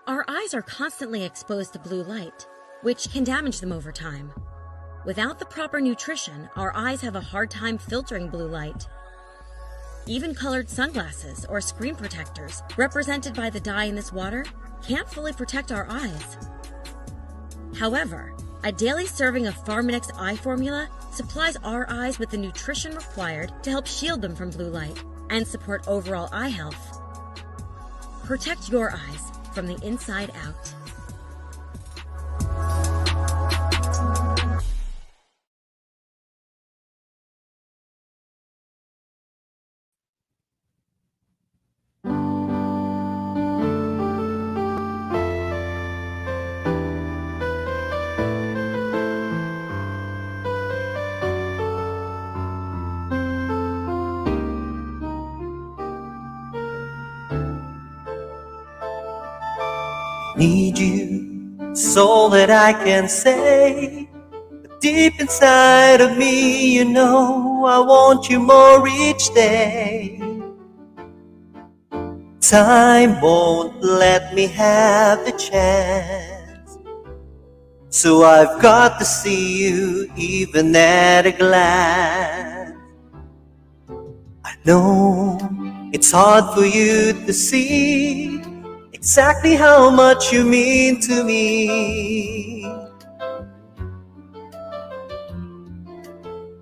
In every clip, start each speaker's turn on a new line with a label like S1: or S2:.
S1: Our eyes are constantly exposed to blue light, which can damage them over time. Without the proper nutrition, our eyes have a hard time filtering blue light. Even colored sunglasses or screen protectors, represented by the dye in this water, can't fully protect our eyes. However, a daily serving of Pharmanex eye formula supplies our eyes with the nutrition required to help shield them from blue light and support overall eye health. Protect your eyes from the inside out.
S2: Need you, so that I can say, deep inside of me, you know, I want you more each day. Time won't let me have the chance, so I've got to see you even at a glance. I know it's hard for you to see exactly how much you mean to me,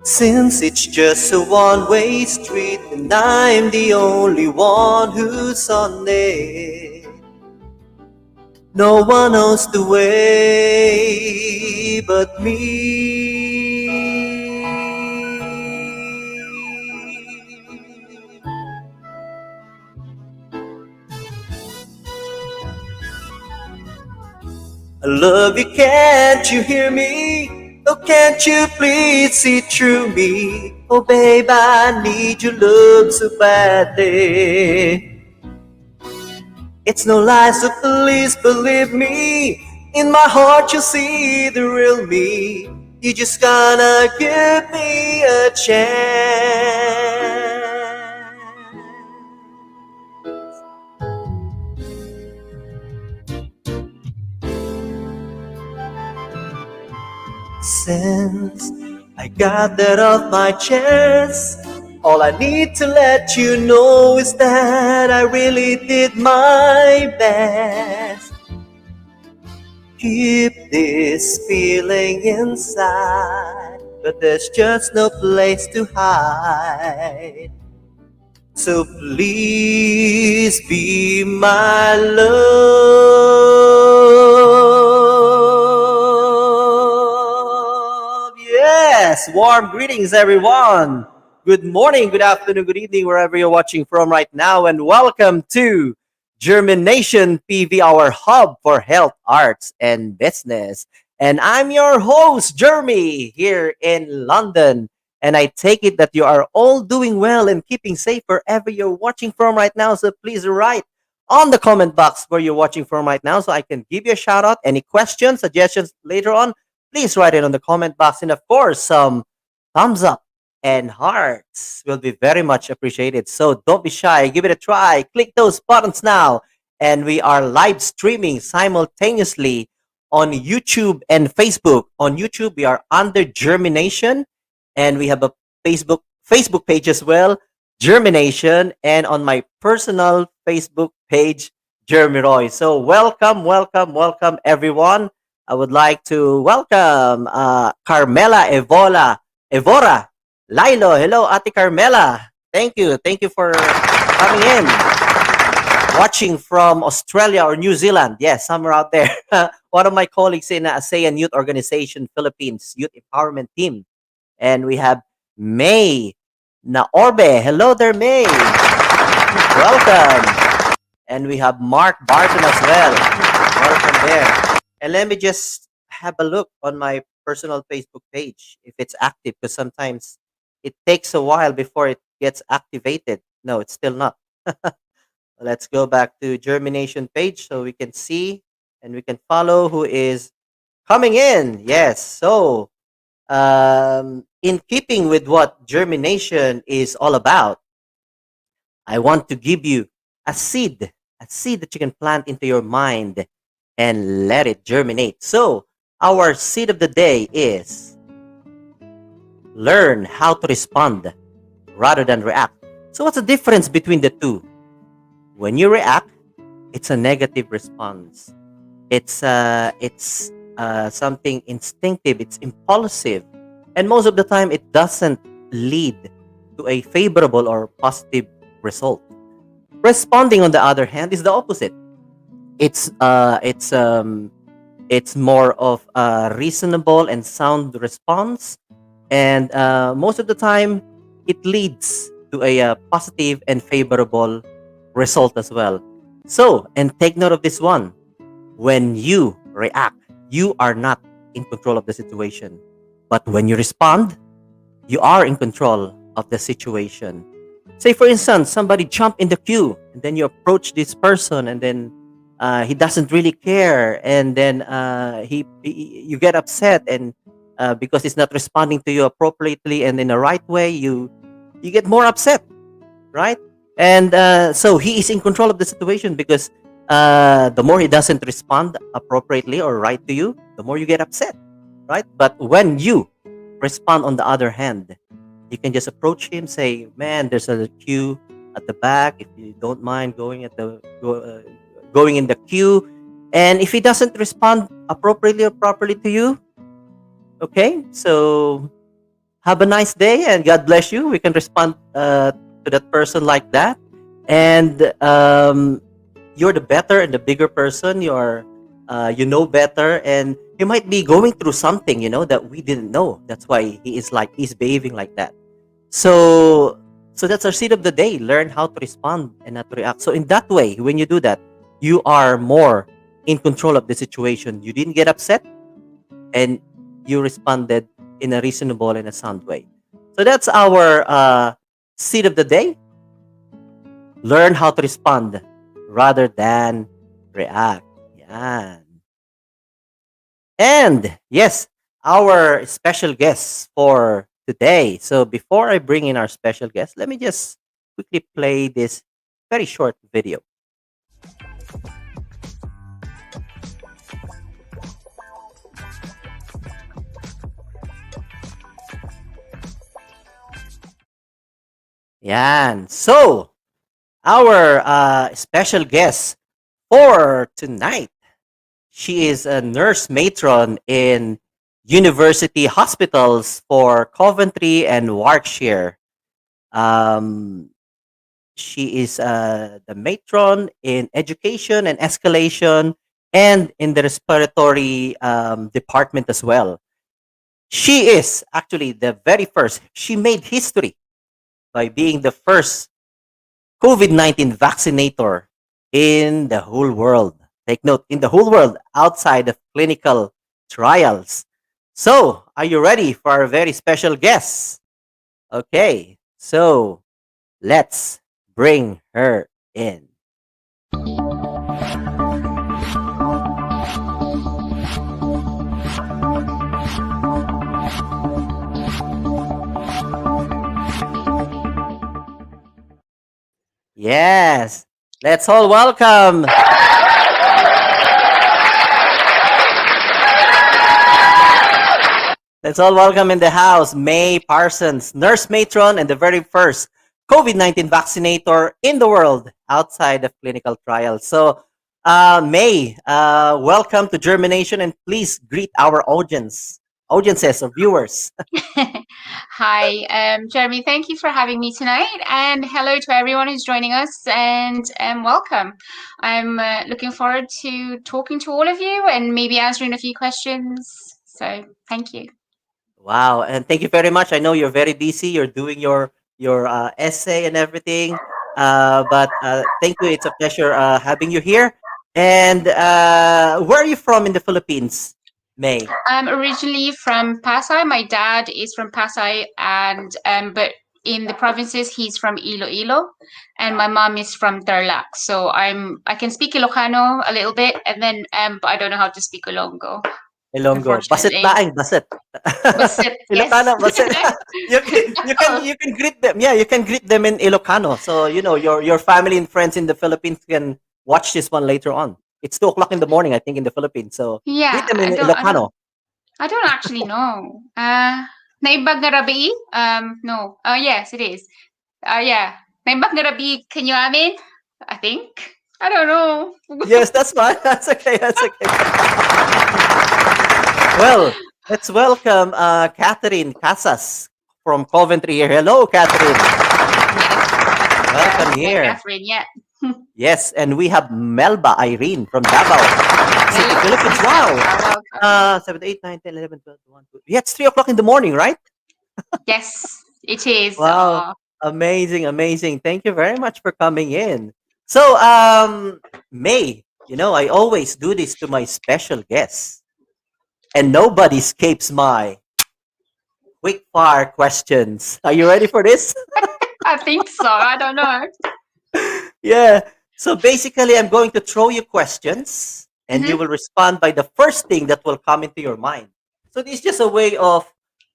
S2: since it's just a one-way street and I'm the only one who's on it. No one knows the way but me. I love you, can't you hear me? Oh, can't you please see through me? Oh, babe, I need your love so badly. It's no lie, so please believe me. In my heart you'll see the real me. You just gotta give me a chance. Since I got that off my chest, all I need to let you know is that I really did my best. Keep this feeling inside, but there's just no place to hide. So please be my love. Yes, warm greetings, everyone. Good morning, good afternoon, good evening, wherever you're watching from right now, and welcome to JhermiNATION PV, our hub for health, arts, and business. And I'm your host, Jeremy, here in London. And I take it that you are all doing well and keeping safe wherever you're watching from right now. So please write on the comment box where you're watching from right now so I can give you a shout out. Any questions, suggestions later on, please write it on the comment box. And of course, some thumbs up and hearts will be very much appreciated. So don't be shy. Give it a try. Click those buttons now. And we are live streaming simultaneously on YouTube and Facebook. On YouTube, we are under JhermiNATION. And we have a Facebook page as well, JhermiNATION. And on my personal Facebook page, Jeremy Roy. So welcome, welcome, welcome, everyone. I would like to welcome Carmela Evora Lilo, hello, Ate Carmela. Thank you. Thank you for coming in. Watching from Australia or New Zealand. Yes, somewhere out there. One of my colleagues in ASEAN Youth Organization, Philippines Youth Empowerment Team. And we have May Naorbe. Hello there, May. Welcome. And we have Mark Barton as well. Welcome there. And let me just have a look on my personal Facebook page if it's active, because sometimes it takes a while before it gets activated. No, it's still not. Let's go back to JhermiNATION page so we can see and we can follow who is coming in. Yes. So, in keeping with what JhermiNATION is all about, I want to give you a seed that you can plant into your mind and let it germinate. So, our seed of the day is learn how to respond rather than react. So, what's the difference between the two? When you react, it's a negative response. It's something instinctive. It's impulsive, and most of the time, it doesn't lead to a favorable or positive result. Responding, on the other hand, is the opposite. It's more of a reasonable and sound response, and most of the time, it leads to a positive and favorable result as well. So, and take note of this one. When you react, you are not in control of the situation. But when you respond, you are in control of the situation. Say, for instance, somebody jump in the queue, and then you approach this person, and then he doesn't really care, and then you get upset, and because he's not responding to you appropriately and in the right way, you get more upset, right? And so he is in control of the situation, because the more he doesn't respond appropriately or right to you, the more you get upset, right? But when you respond, on the other hand, you can just approach him, say, "Man, there's a queue at the back. If you don't mind going going in the queue," and if he doesn't respond appropriately or properly to you, okay, so have a nice day and God bless you. We can respond to that person like that, and you're the better and the bigger person. You're you know better, and he might be going through something, that we didn't know. That's why he's behaving like that. So that's our seed of the day. Learn how to respond and not to react. So in that way, when you do that, you are more in control of the situation. You didn't get upset, and you responded in a reasonable and a sound way. So that's our seed of the day. Learn how to respond rather than react. Yan. And yes, our special guest for today. So before I bring in our special guest, let me just quickly play this very short video. Yan. So, our special guest for tonight, she is a nurse matron in university hospitals for Coventry and Warwickshire. She is the matron in education and escalation, and in the respiratory department as well. She is actually the very first. She made history by being the first COVID-19 vaccinator in the whole world. Take note, in the whole world, outside of clinical trials. So, are you ready for our very special guest? Okay, so let's bring her in. Yes, let's all welcome. Let's all welcome in the house May Parsons, nurse matron and the very first COVID-19 vaccinator in the world outside of clinical trials. So, May, welcome to JhermiNATION, and please greet our audience.
S3: audiences or viewers?
S4: Hi, Jeremy. Thank you for having me tonight, and hello to everyone who's joining us, and welcome. I'm looking forward to talking to all of you and maybe answering a few questions. So, thank you.
S3: Wow, and thank you very much. I know you're very busy. You're doing your essay and everything. But thank you. It's a pleasure having you here. And where are you from in the Philippines, May?
S4: I'm originally from Pasay. My dad is from Pasay, and but in the provinces he's from Iloilo, and my mom is from Tarlac. So I can speak Ilocano a little bit, and then but I don't know how to speak Ilonggo.
S3: Ilonggo. Basit
S4: Unfortunately.
S3: laing, basit.
S4: Basit, yes.
S3: Ilocano, basit. you can greet them. Yeah, you can greet them in Ilocano. So your family and friends in the Philippines can watch this one later on. It's 2 o'clock in the morning, I think, in the Philippines. So
S4: Yeah,
S3: greet them in Ilocano.
S4: I don't actually know. Naibag na rabi? No. Yes, it is. Yeah. Naibag na rabi kanyo I think. I don't know.
S3: Yes, that's fine. That's okay. That's okay. Well, let's welcome Catherine Casas from Coventry here. Hello, Catherine. Welcome here.
S4: Catherine, yeah.
S3: Yes, and we have Melba Irene from Davao City, Philippines. Wow. 7, 8, 9, 10, 11, 12, 1, 2. Yeah, it's 3 o'clock in the morning, right?
S4: Yes, it is.
S3: Wow. Amazing, amazing. Thank you very much for coming in. So, May, I always do this to my special guests, and nobody escapes my quick fire questions. Are you ready for this?
S4: I think so. I don't know.
S3: Yeah. So basically, I'm going to throw you questions, and you will respond by the first thing that will come into your mind. So this is just a way of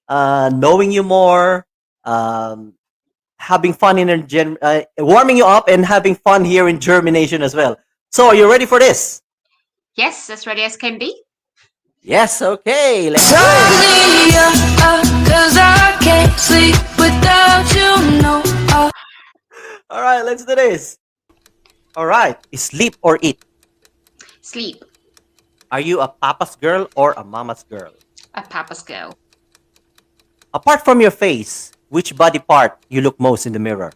S3: knowing you more, having fun warming you up, and having fun here in JhermiNATION as well. So are you ready for this?
S4: Yes, as ready as can be.
S3: Yes. Okay. Let's go.
S5: 'Cause I can't sleep without you. No.
S3: All right. Let's do this. All right. Sleep or eat?
S4: Sleep.
S3: Are you a papa's girl or a mama's girl?
S4: A papa's girl.
S3: Apart from your face, which body part you look most in the mirror?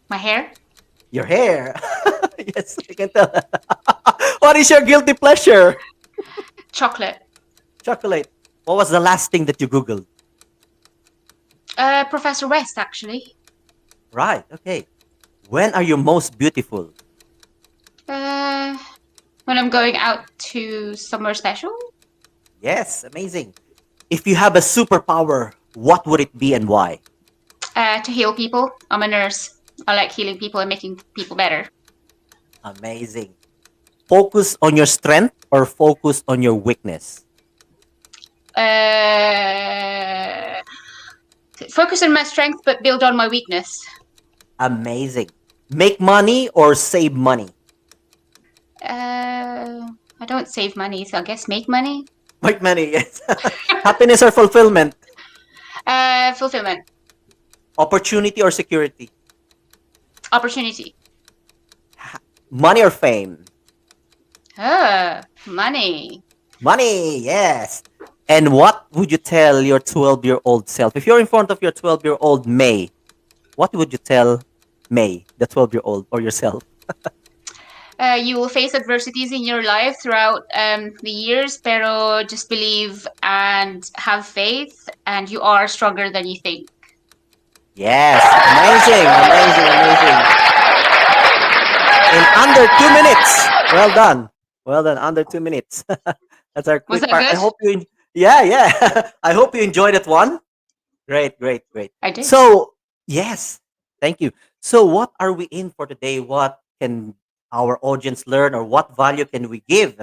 S4: My hair.
S3: Your hair. Yes, I can tell. What is your guilty pleasure?
S4: Chocolate.
S3: Chocolate. What was the last thing that you Googled?
S4: Professor West, actually.
S3: Right. Okay. When are you most beautiful?
S4: When I'm going out to somewhere special.
S3: Yes, amazing. If you have a superpower, what would it be and why?
S4: To heal people. I'm a nurse. I like healing people and making people better.
S3: Amazing. Focus on your strength or focus on your weakness?
S4: Focus on my strength, but build on my weakness.
S3: Amazing. Make money or save money?
S4: I don't save money, so I guess make money.
S3: Make money, yes. Happiness or fulfillment?
S4: Fulfillment.
S3: Opportunity or security?
S4: Opportunity.
S3: Money or fame?
S4: Money.
S3: Money, yes. And what would you tell your 12-year-old self? If you're in front of your 12-year-old May, what would you tell May, the 12-year-old, or yourself?
S4: You will face adversities in your life throughout the years, pero just believe and have faith, and you are stronger than you think.
S3: Yes, amazing, amazing, amazing. In under 2 minutes. Well done. Well done, under 2 minutes. That's our quick
S4: Was that
S3: part. I
S4: good?
S3: hope you yeah. I hope you enjoyed that one. Great, great, great.
S4: I did.
S3: So, yes, thank you. So, what are we in for today? What can our audience learn, or what value can we give?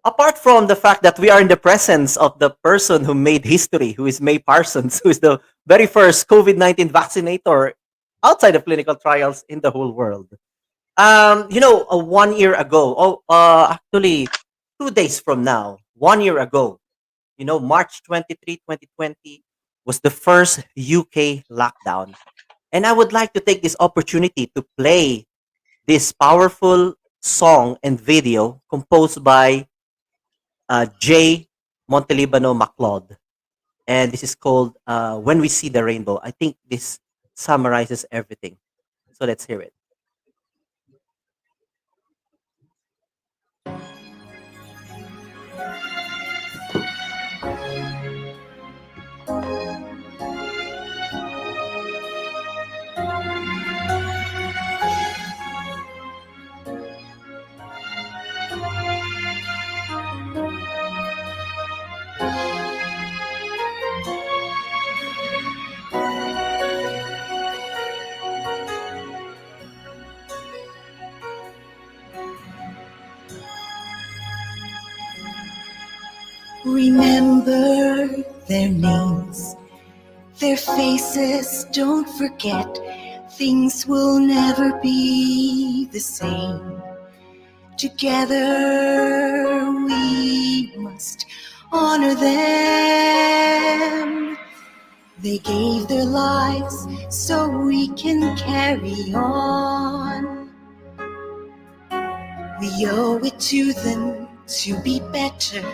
S3: Apart from the fact that we are in the presence of the person who made history, who is May Parsons, who is the very first COVID-19 vaccinator outside of clinical trials in the whole world. 1 year ago, actually 2 days from now, 1 year ago, March 23, 2020 was the first UK lockdown. And I would like to take this opportunity to play this powerful song and video composed by J. Montelibano Macleod. And this is called When We See the Rainbow. I think this summarizes everything. So let's hear it.
S6: Remember their names, their faces, don't forget. Things will never be the same. Together we must honor them. They gave their lives so we can carry on. We owe it to them to be better,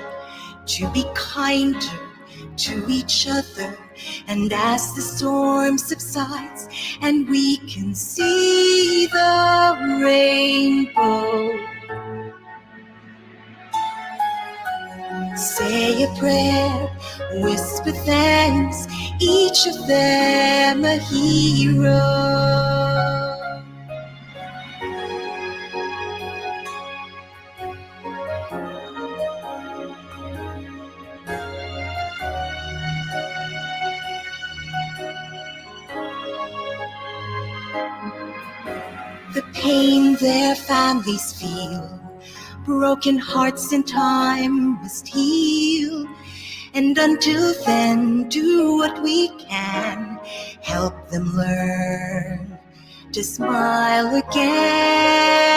S6: to be kinder to each other. And as the storm subsides and we can see the rainbow, say a prayer, whisper thanks, each of them a hero. The pain their families feel, broken hearts in time must heal. And until then, do what we can, help them learn to smile again.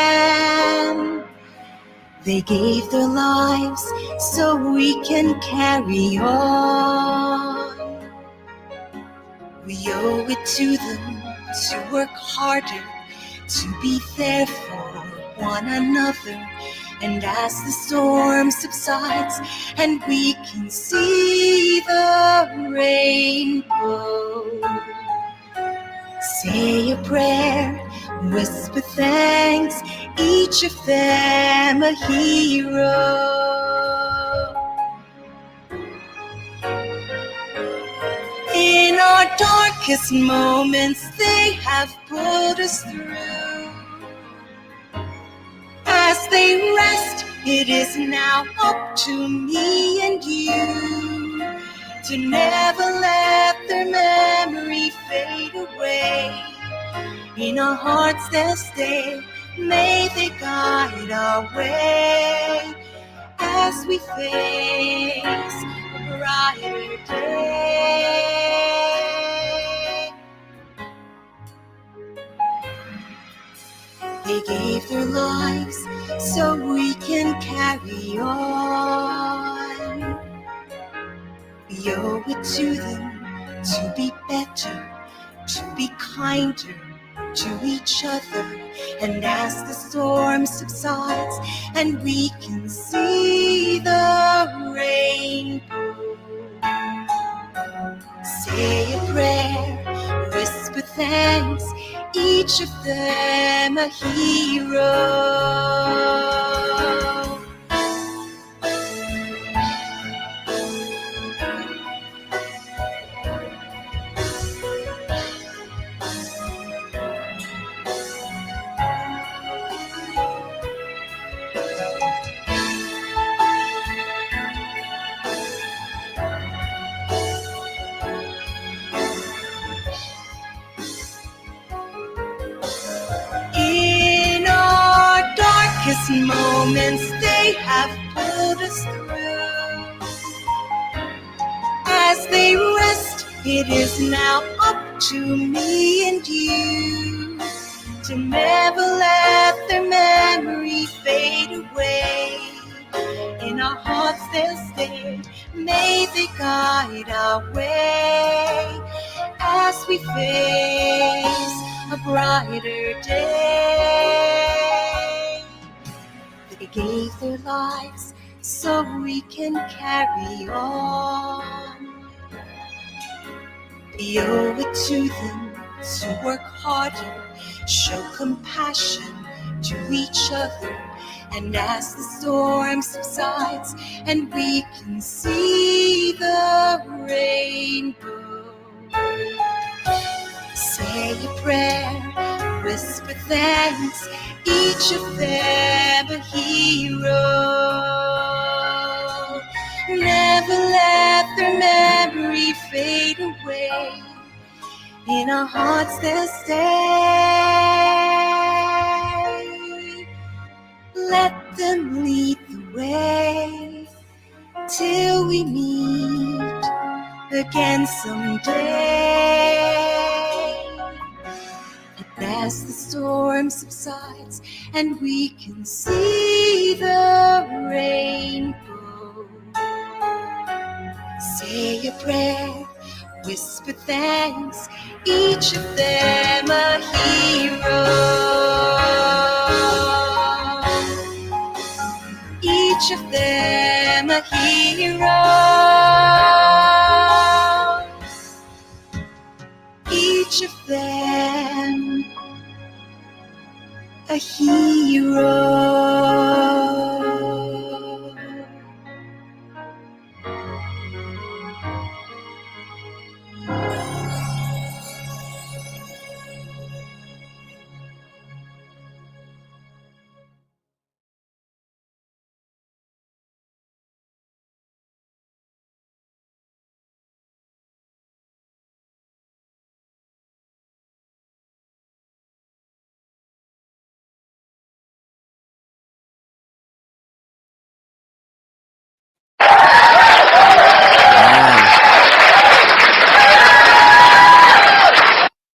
S6: They gave their lives so we can carry on. We owe it to them to work harder, to be there for one another. And as the storm subsides and we can see the rainbow, say a prayer, whisper thanks, each of them a hero. In our darkest moments, they have pulled us through. As they rest, it is now up to me and you to never let their memory fade away. In our hearts they'll stay, may they guide our way as we face a brighter day. They gave their lives so we can carry on. We owe it to them to be better, to be kinder to each other. And as the storm subsides and we can see the rainbow, say a prayer, whisper thanks, each of them a hero. Moments they have pulled us through. As they rest, it is now up to me and you to never let their memory fade away. In our hearts they'll stay, may they guide our way as we face a brighter day. They gave their lives so we can carry on. We owe it to them to work harder, show compassion to each other. And as the storm subsides and we can see the rainbow, say a prayer, whisper thanks, each of them a hero. Never let their memory fade away. In our hearts they'll stay. Let them lead the way till we meet again someday. And as the storm subsides and we can see the rainbow, say a prayer, whisper thanks, each of them a hero. Each of them a hero. Each of them a hero.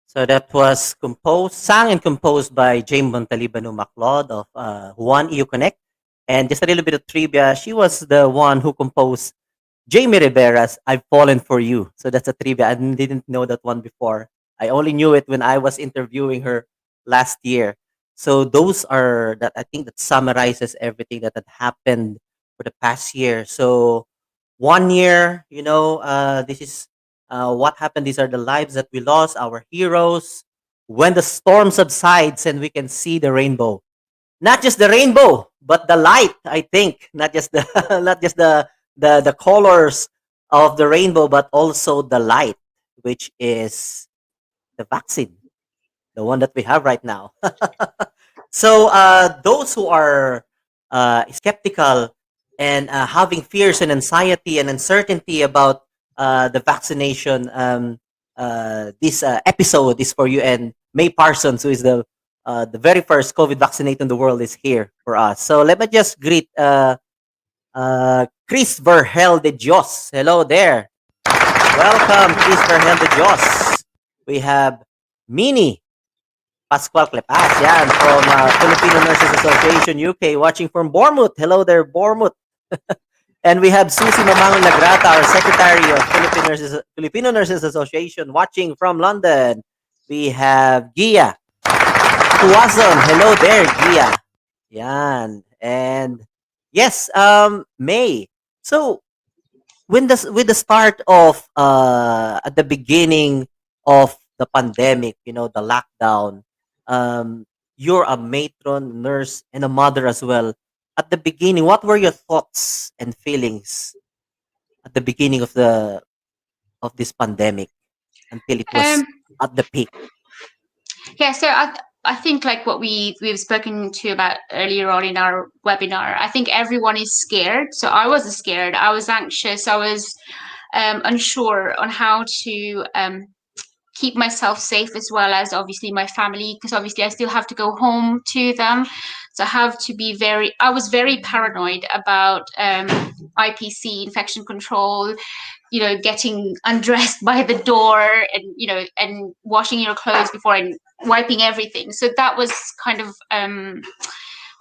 S3: So that was sang and composed by James Montalibano Macleod of Juan EU Connect. And just a little bit of trivia, she was the one who composed Jamie Rivera's I've Fallen for You. So that's a trivia. I didn't know that one before. I only knew it when I was interviewing her last year. So those are that I think that summarizes everything that had happened for the past year. So 1 year, this is what happened. These are the lives that we lost, our heroes. When the storm subsides and we can see the rainbow, not just the rainbow, but the light. I think not just the not just the colors of the rainbow, but also the light, which is the vaccine, the one that we have right now. So those who are skeptical and having fears and anxiety and uncertainty about the vaccination, this episode is for you. And May Parsons, who is the very first COVID vaccinated in the world, is here for us. So let me just greet Chris Verhel de Dios. Hello there. Welcome, Chris Verhel de Dios. We have Mini Pascual Clepas, yan, from Filipina Nurses Association UK, watching from Bournemouth. Hello there, Bournemouth. And we have Susie Mamangon Lagrata, our Secretary of Filipino Nurses Association, watching from London. We have Gia Tuazon. Hello there, Gia. Yan. And yes, May. So with the start of at the beginning of the pandemic, the lockdown, you're a matron, nurse, and a mother as well. At the beginning, what were your thoughts and feelings at the beginning of this pandemic until it was at the peak?
S4: Yeah, so I think like what we've spoken to about earlier on in our webinar, I think everyone is scared. So I was scared, I was anxious, I was unsure on how to keep myself safe, as well as obviously my family, because obviously I still have to go home to them. So I was very paranoid about IPC, infection control, getting undressed by the door, and and washing your clothes before and wiping everything. So that was kind of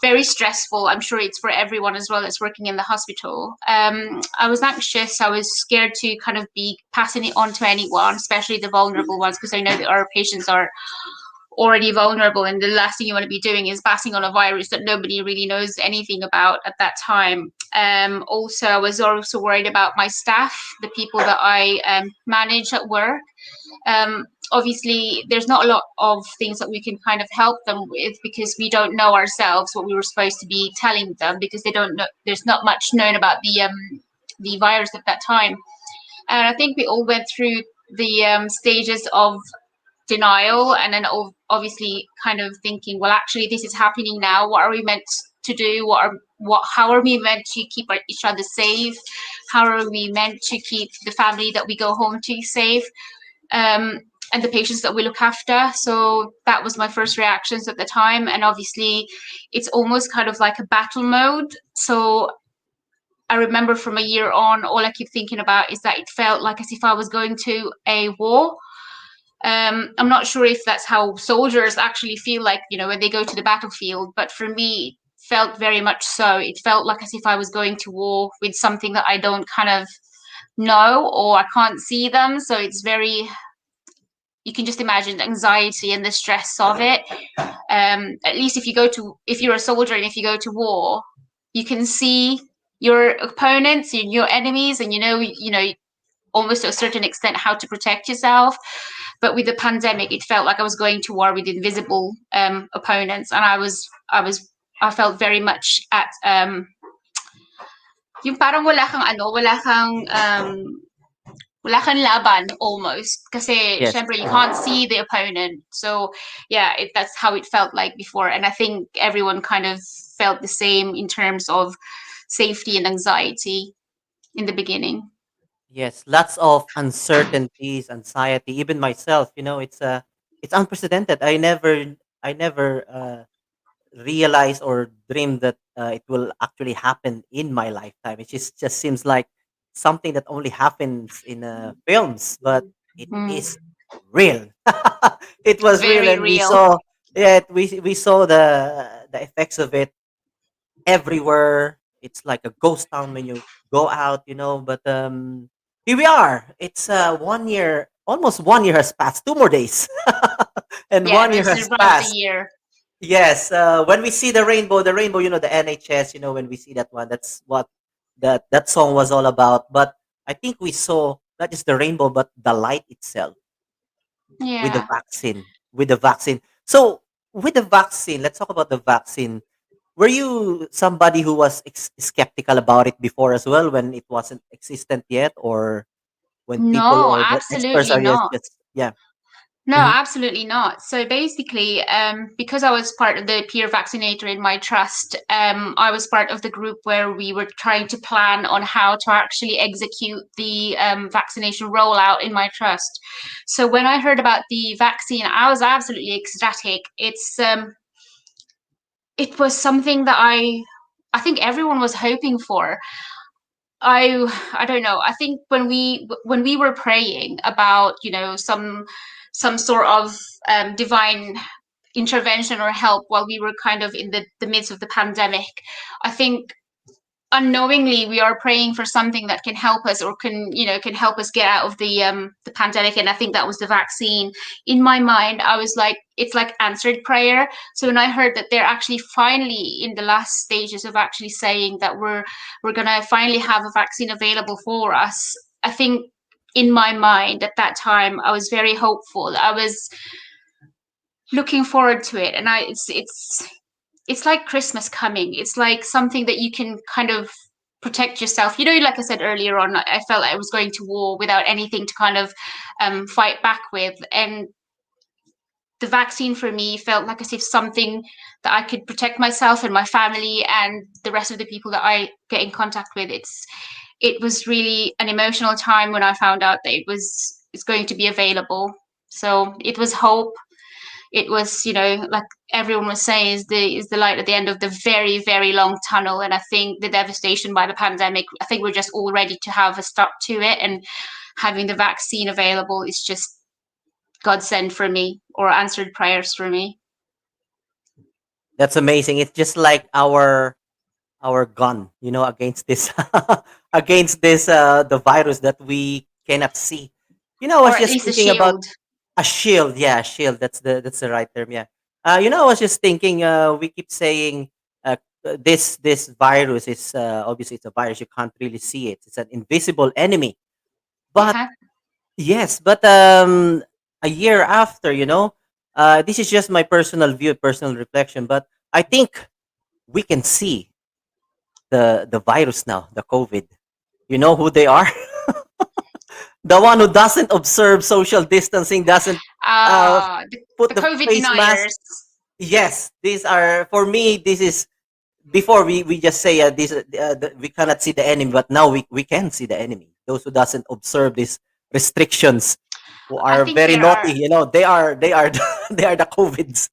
S4: very stressful. I'm sure it's for everyone as well that's working in the hospital. I was anxious. I was scared to kind of be passing it on to anyone, especially the vulnerable ones, because I know that our patients are already vulnerable, and the last thing you want to be doing is passing on a virus that nobody really knows anything about at that time. Also, I was also worried about my staff, the people that I manage at work. Obviously, there's not a lot of things that we can kind of help them with because we don't know ourselves what we were supposed to be telling them, because they don't know. There's not much known about the virus at that time, and I think we all went through the stages of denial, and then obviously kind of thinking, well, actually this is happening now, what are we meant to do, how are we meant to keep each other safe, how are we meant to keep the family that we go home to safe, and the patients that we look after. So that was my first reactions at the time, and obviously it's almost kind of like a battle mode. So I remember from a year on, all I keep thinking about is that it felt like as if I was going to a war. I'm not sure if that's how soldiers actually feel like, when they go to the battlefield, but for me, it felt very much so. It felt like as if I was going to war with something that I don't kind of know, or I can't see them. So it's very, you can just imagine the anxiety and the stress of it. At least if you're a soldier and if you go to war, you can see your opponents and your enemies, and you know, almost to a certain extent how to protect yourself. But with the pandemic, it felt like I was going to war with invisible opponents, and I felt very much at yung parang wala kang laban almost, kasi
S3: Yes.
S4: syempre you can't see the opponent. So yeah, that's how it felt like before, and I think everyone kind of felt the same in terms of safety and anxiety in the beginning.
S3: Yes, lots of uncertainties, anxiety. Even myself, it's unprecedented. I never realized or dreamed that it will actually happen in my lifetime. It just seems like something that only happens in films, but it
S4: Mm,
S3: is real. It was real,
S4: very
S3: and we
S4: real.
S3: saw yeah we saw the effects of it everywhere. It's like a ghost town when you go out, But here we are. It's 1 year, almost 1 year has passed. 2 more days, and
S4: Yeah,
S3: 1 year
S4: we've
S3: has
S4: survived the
S3: passed.
S4: year.
S3: Yes, when we see the rainbow, the NHS, when we see that one, that's what that song was all about. But I think we saw not just the rainbow, but the light itself with the
S4: Yeah.
S3: vaccine. With the vaccine. So with the vaccine, let's talk about the vaccine. Were you somebody who was skeptical about it before as well when it wasn't existent yet, or when people
S4: No,
S3: or the experts
S4: absolutely
S3: are
S4: not.
S3: just yeah?
S4: No,
S3: Mhm.
S4: absolutely not. So basically, because I was part of the peer vaccinator in my trust, I was part of the group where we were trying to plan on how to actually execute the vaccination rollout in my trust. So when I heard about the vaccine, I was absolutely ecstatic. It was something that I think everyone was hoping for. I don't know. I think when we were praying about, some sort of divine intervention or help while we were kind of in the midst of the pandemic, I think unknowingly we are praying for something that can help us, or can help us get out of the pandemic. And I think that was the vaccine. In my mind, I was like, it's like answered prayer. So when I heard that they're actually finally in the last stages of actually saying that we're gonna finally have a vaccine available for us, I think in my mind at that time I was very hopeful. I was looking forward to it, and it's like Christmas coming. It's like something that you can kind of protect yourself. Like I said earlier on, I felt like I was going to war without anything to kind of fight back with. And the vaccine for me felt like as if something that I could protect myself and my family and the rest of the people that I get in contact with. It was really an emotional time when I found out that it's going to be available. So it was hope. It was, like everyone was saying, is the light at the end of the very, very long tunnel. And I think the devastation by the pandemic, I think we're just all ready to have a stop to it, and having the vaccine available is just godsend for me, or answered prayers for me.
S3: That's amazing. It's just like our gun, against this against this the virus that we cannot see. I
S4: Or
S3: was
S4: at
S3: just
S4: least a
S3: thinking about
S4: shield.
S3: A shield, yeah, shield. That's the right term. Yeah. I was just thinking. We keep saying this virus is obviously it's a virus. You can't really see it. It's an invisible enemy. But
S4: Uh-huh.
S3: yes, but a year after, this is just my personal view, personal reflection. But I think we can see the virus now, the COVID. You know who they are? The one who doesn't observe social distancing, doesn't uh, put
S4: The
S3: the
S4: COVID
S3: face mask.
S4: deniers.
S3: Yes, these are for me. This is before we just say we cannot see the enemy, but now we can see the enemy. Those who doesn't observe these restrictions, who
S4: I
S3: are
S4: think
S3: very
S4: there
S3: naughty,
S4: are.
S3: they are they are the covids.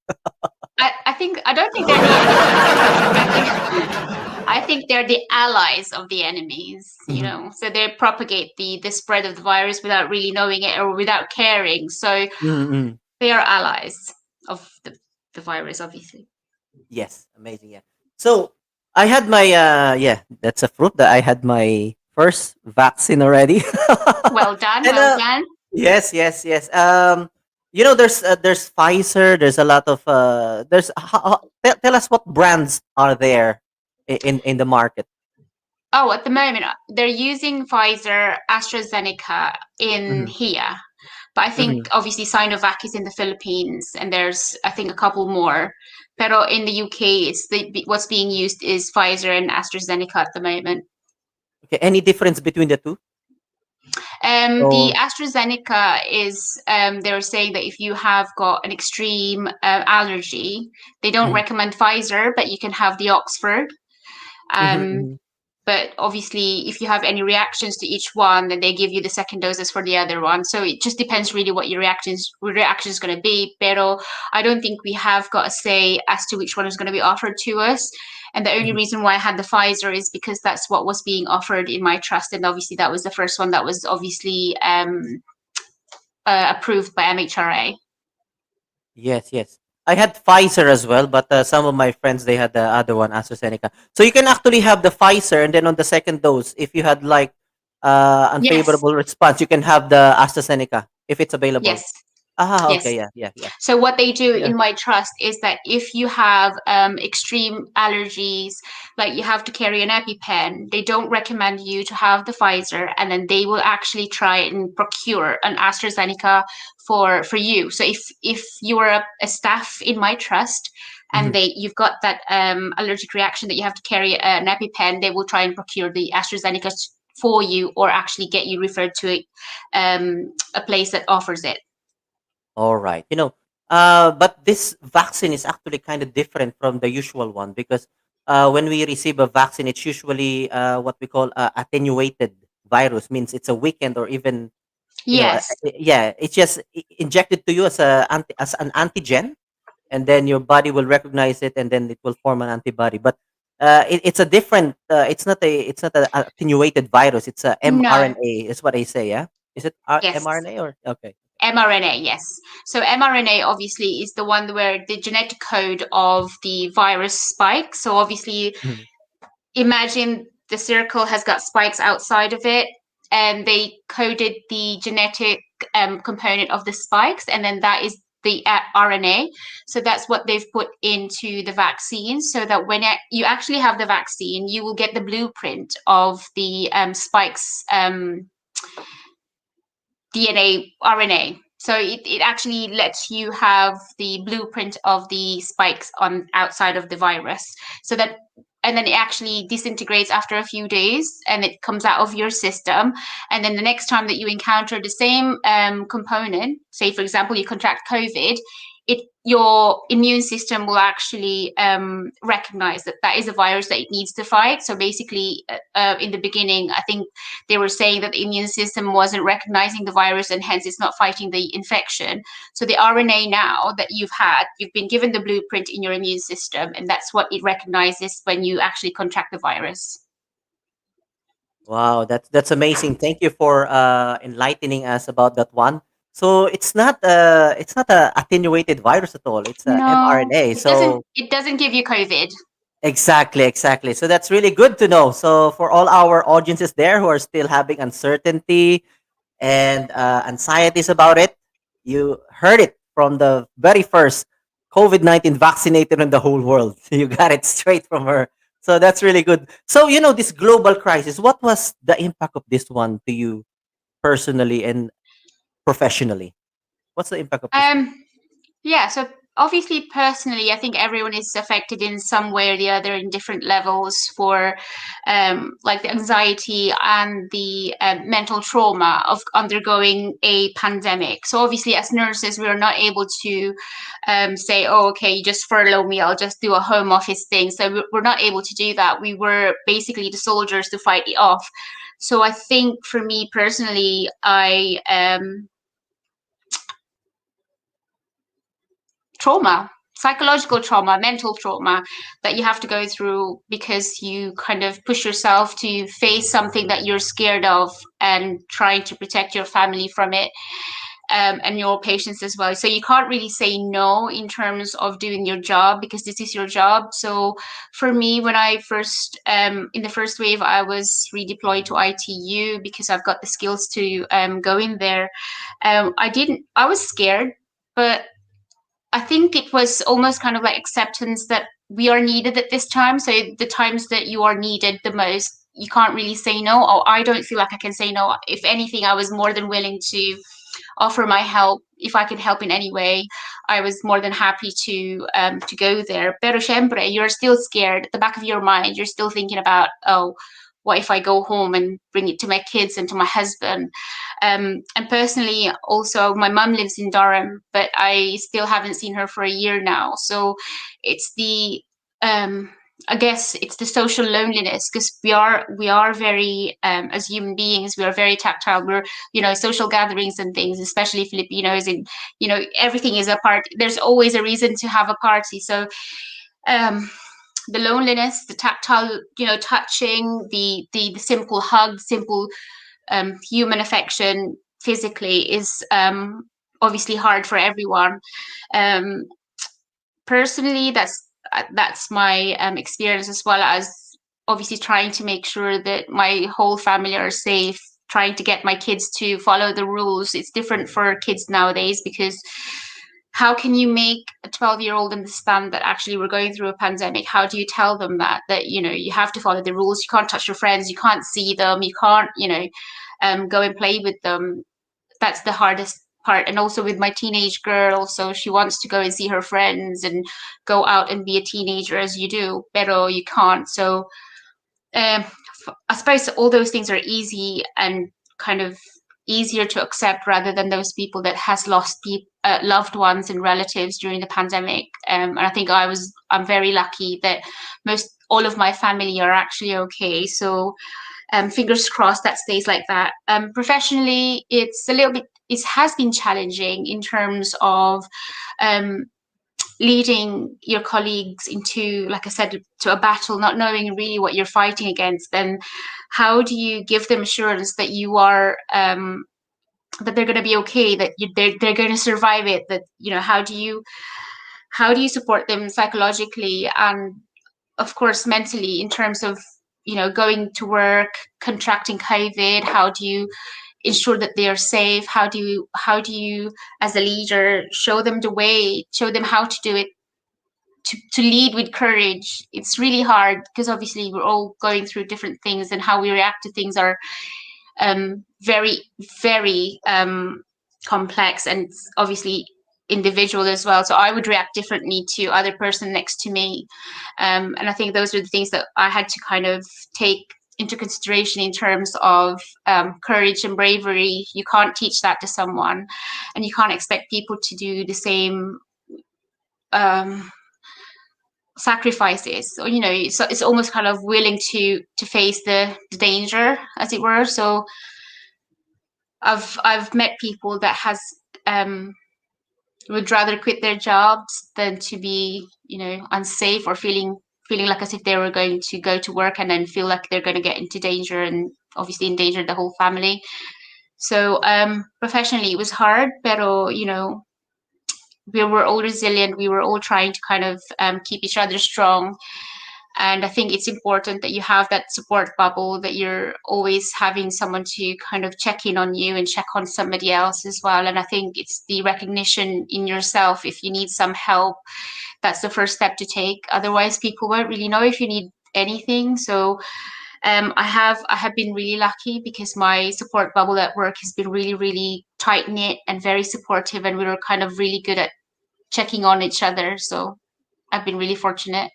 S4: I don't think they're the enemies. I think they're the allies of the enemies,
S3: Mhm.
S4: So they propagate the spread of the virus without really knowing it or without caring. So
S3: Mm-mm.
S4: they are allies of the virus, obviously.
S3: Yes, amazing. Yeah. So I had my yeah, that's a fruit that I had my first vaccine already.
S4: Well done,
S3: And
S4: well done.
S3: yes, yes, yes. There's Pfizer. There's a lot of tell us what brands are there in the market.
S4: Oh, at the moment, they're using Pfizer, AstraZeneca in
S3: Mm-hmm.
S4: here. But I think
S3: Mm-hmm.
S4: obviously Sinovac is in the Philippines, and there's I think a couple more. Pero in the UK, what's being used is Pfizer and AstraZeneca at the moment.
S3: Okay. Any difference between the two?
S4: The
S3: So.
S4: AstraZeneca is they're saying that if you have got an extreme allergy, they don't
S3: Mhm,
S4: recommend Pfizer, but you can have the Oxford.
S3: mhm,
S4: Um,
S3: mhm,
S4: but obviously, if you have any reactions to each one, then they give you the second doses for the other one. So it just depends really what your reaction is going to be. Pero I don't think we have got a say as to which one is going to be offered to us. And the only
S3: mhm.
S4: reason why I had the Pfizer is because that's what was being offered in my trust, and obviously that was the first one that was obviously approved by MHRA.
S3: Yes, yes. I had Pfizer as well, but some of my friends they had the other one, AstraZeneca. So you can actually have the Pfizer, and then on the second dose, if you had like
S4: Yes,
S3: unfavorable response, you can have the AstraZeneca if it's available.
S4: yes,
S3: Ah,
S4: yes.
S3: okay, yeah, yeah, yeah,
S4: So what they do
S3: yeah.
S4: in my trust is that if you have extreme allergies, like you have to carry an EpiPen, they don't recommend you to have the Pfizer, and then they will actually try and procure an AstraZeneca for you. So if you are a staff in my trust and
S3: Mhm.
S4: you've got that allergic reaction that you have to carry an EpiPen, they will try and procure the AstraZeneca for you, or actually get you referred to a place that offers it.
S3: All right. But this vaccine is actually kind of different from the usual one because when we receive a vaccine, it's usually what we call attenuated virus, means it's a weakened or even,
S4: Yes.
S3: yeah, it's just injected to you as as an antigen, and then your body will recognize it, and then it will form an antibody. But it's a different. It's not a attenuated virus. It's a
S4: No.
S3: mRNA. Is what I say. Yeah. Is it
S4: Yes.
S3: mRNA or okay?
S4: mRNA, yes. So mRNA obviously is the one where the genetic code of the virus spikes. So obviously,
S3: Mhm.
S4: imagine the circle has got spikes outside of it, and they coded the genetic component of the spikes, and then that is the RNA. So that's what they've put into the vaccine, so that when you actually have the vaccine, you will get the blueprint of the spikes DNA, RNA. So it actually lets you have the blueprint of the spikes on outside of the virus. So that, and then it actually disintegrates after a few days, and it comes out of your system. And then the next time that you encounter the same component, say for example you contract COVID, your immune system will actually recognize that that is a virus that it needs to fight. So basically, in the beginning, I think they were saying that the immune system wasn't recognizing the virus, and hence it's not fighting the infection. So the RNA now that you've been given the blueprint in your immune system, and that's what it recognizes when you actually contract the virus.
S3: Wow, that's amazing. Thank you for enlightening us about that one. So it's not a attenuated virus at all. It's a
S4: No,
S3: mRNA.
S4: it doesn't.
S3: So
S4: It doesn't give you COVID.
S3: exactly, exactly. So that's really good to know. So for all our audiences there who are still having uncertainty and anxieties about it, You heard it from the very first COVID-19 vaccinated in the whole world. You got it straight from her. So that's really good. So, this global crisis, what was the impact of this one to you personally and professionally? What's the impact of this one?
S4: Um, Yeah, so obviously, personally, I think everyone is affected in some way or the other in different levels for like the anxiety and the mental trauma of undergoing a pandemic. So obviously, as nurses, we are not able to say, oh, okay, you just furlough me, I'll just do a home office thing. So we're not able to do that. We were basically the soldiers to fight it off. So I think for me personally, trauma, psychological trauma, mental trauma that you have to go through because you kind of push yourself to face something that you're scared of and trying to protect your family from it. And your patients as well. So you can't really say no in terms of doing your job because this is your job. So for me, when I first, in the first wave, I was redeployed to ITU because I've got the skills to go in there. I was scared, but I think it was almost kind of like acceptance that we are needed at this time. So the times that you are needed the most, you can't really say no. Or I don't feel like I can say no. If anything, I was more than willing to offer my help. If I could help in any way, I was more than happy to go there. Pero syempre, you're still scared. At the back of your mind, you're still thinking about, oh, what if I go home and bring it to my kids and to my husband? And personally, also, my mum lives in Durham, but I still haven't seen her for a year now. So it's I guess it's the social loneliness because we are very as human beings, we are very tactile. We're social gatherings and things, especially Filipinos, and everything is a part. There's always a reason to have a party. So um, the loneliness, the tactile, touching, the simple hug, simple human affection physically is obviously hard for everyone. Um, Personally, that's my experience, as well as obviously trying to make sure that my whole family are safe, trying to get my kids to follow the rules. It's different for kids nowadays because how can you make a 12-year-old understand that actually we're going through a pandemic? How do you tell them that you have to follow the rules? You can't touch your friends, you can't see them, you can't go and play with them. That's the hardest part. And also with my teenage girl, so she wants to go and see her friends and go out and be a teenager as you do, pero you can't. So um, I suppose all those things are easy and kind of easier to accept rather than those people that has lost loved ones and relatives during the pandemic. And I think I'm very lucky that most all of my family are actually okay. So fingers crossed that stays like that. Professionally, it's a little bit. It has been challenging in terms of um, leading your colleagues into, like I said, to a battle, not knowing really what you're fighting against. Then, how do you give them assurance that you are that they're going to be okay, that they're going to survive it? That how do you support them psychologically and of course mentally in terms of going to work, contracting COVID? How do you ensure that they are safe? How do you as a leader show them the way, show them how to do it, to lead with courage? It's really hard because obviously we're all going through different things and how we react to things are very, very complex and obviously individual as well. So I would react differently to other person next to me. And I think those are the things that I had to kind of take into consideration in terms of courage and bravery. You can't teach that to someone, and you can't expect people to do the same sacrifices. So it's almost kind of willing to face the danger, as it were. So I've met people that has would rather quit their jobs than to be unsafe or feeling like as if they were going to go to work and then feel like they're going to get into danger and obviously endanger the whole family. So professionally it was hard, pero we were all resilient. We were all trying to kind of keep each other strong. And I think it's important that you have that support bubble, that you're always having someone to kind of check in on you and check on somebody else as well. And I think it's the recognition in yourself. If you need some help, that's the first step to take. Otherwise, people won't really know if you need anything. So I have been really lucky because my support bubble at work has been really, really tight knit and very supportive, and we were kind of really good at checking on each other. So I've been really fortunate.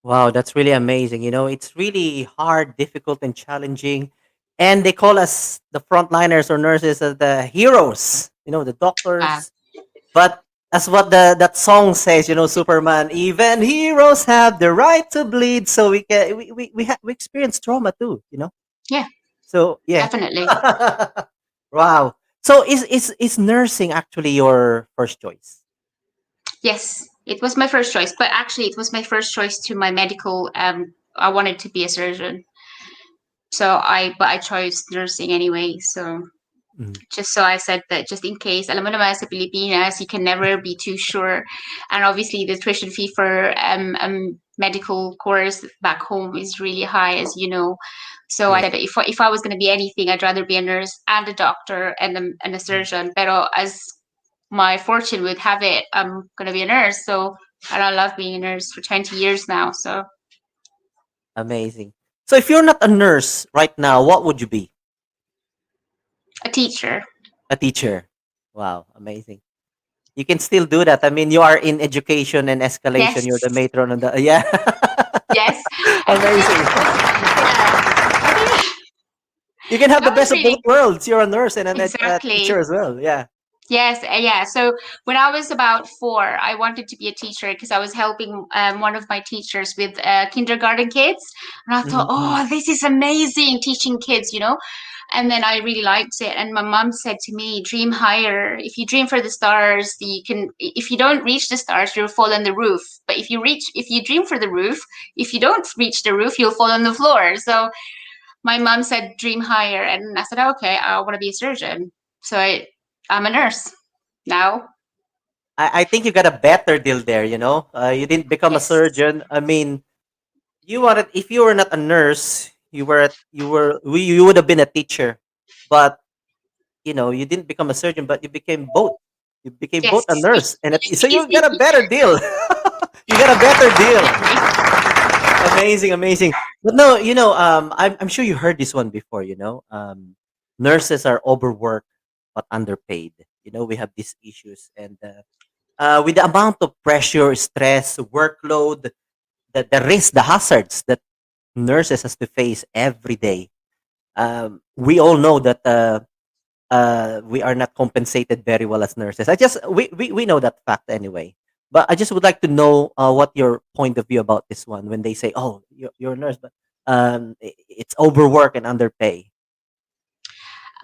S3: Wow, that's really amazing. It's really hard, difficult, and challenging. And they call us the frontliners or nurses as the heroes, the
S4: Uh,
S3: doctors. But as what that song says, Superman, even heroes have the right to bleed. So we experience trauma too.
S4: yeah,
S3: So yeah.
S4: definitely.
S3: Wow. So is nursing actually your first choice?
S4: Yes, it was my first choice, but actually it was my first choice to my medical. I wanted to be a surgeon, so I chose nursing anyway. So
S3: Mhm.
S4: just so I said that just in case, alam mo naman sa Pilipinas, you can never be too sure. And obviously the tuition fee for medical course back home is really high, as you know. So I
S3: Yes.
S4: said if I was going to be anything, I'd rather be a nurse and a doctor and a
S3: Mm.
S4: surgeon. Pero as my fortune would have it, I'm going to be a nurse. So and I love being a nurse for 20 years now. So
S3: Amazing. So if you're not a nurse right now, what would you be?
S4: a teacher.
S3: A teacher. Wow, amazing. You can still do that. I mean, you are in education and escalation.
S4: Yes.
S3: You're the matron on the yeah.
S4: Yes. I think
S3: Amazing.
S4: yeah.
S3: You can have the
S4: I was
S3: best of both
S4: really
S3: worlds. You're a nurse and a teacher
S4: exactly.
S3: as well. Yeah.
S4: Yes, yeah. So when I was about 4, I wanted to be a teacher because I was helping one of my teachers with kindergarten kids, and I thought,
S3: Mhm.
S4: oh, this is amazing teaching kids. And then I really liked it. And my mom said to me, dream higher. If you dream for the stars, you can. If you don't reach the stars, you'll fall on the roof. But if you dream for the roof, if you don't reach the roof, you'll fall on the floor. So my mom said dream higher, and I said okay, I want to be a surgeon. So I'm a nurse now.
S3: I think you got a better deal there. You didn't become a
S4: Yes,
S3: surgeon. I mean, if you were not a nurse, you would have been a teacher. But you didn't become a surgeon, but you became both. You became both
S4: yes,
S3: a
S4: which
S3: nurse, and
S4: is
S3: so you got a
S4: easy.
S3: better deal. You got a better deal.
S4: Definitely.
S3: Amazing, amazing. But no, I'm sure you heard this one before. Nurses are overworked but underpaid. We have these issues, and with the amount of pressure, stress, workload, the risk, the hazards that nurses has to face every day. We all know that we are not compensated very well as nurses. We know that fact anyway. But I just would like to know what your point of view about this one when they say, "Oh, you're a nurse, but it's overwork and underpay."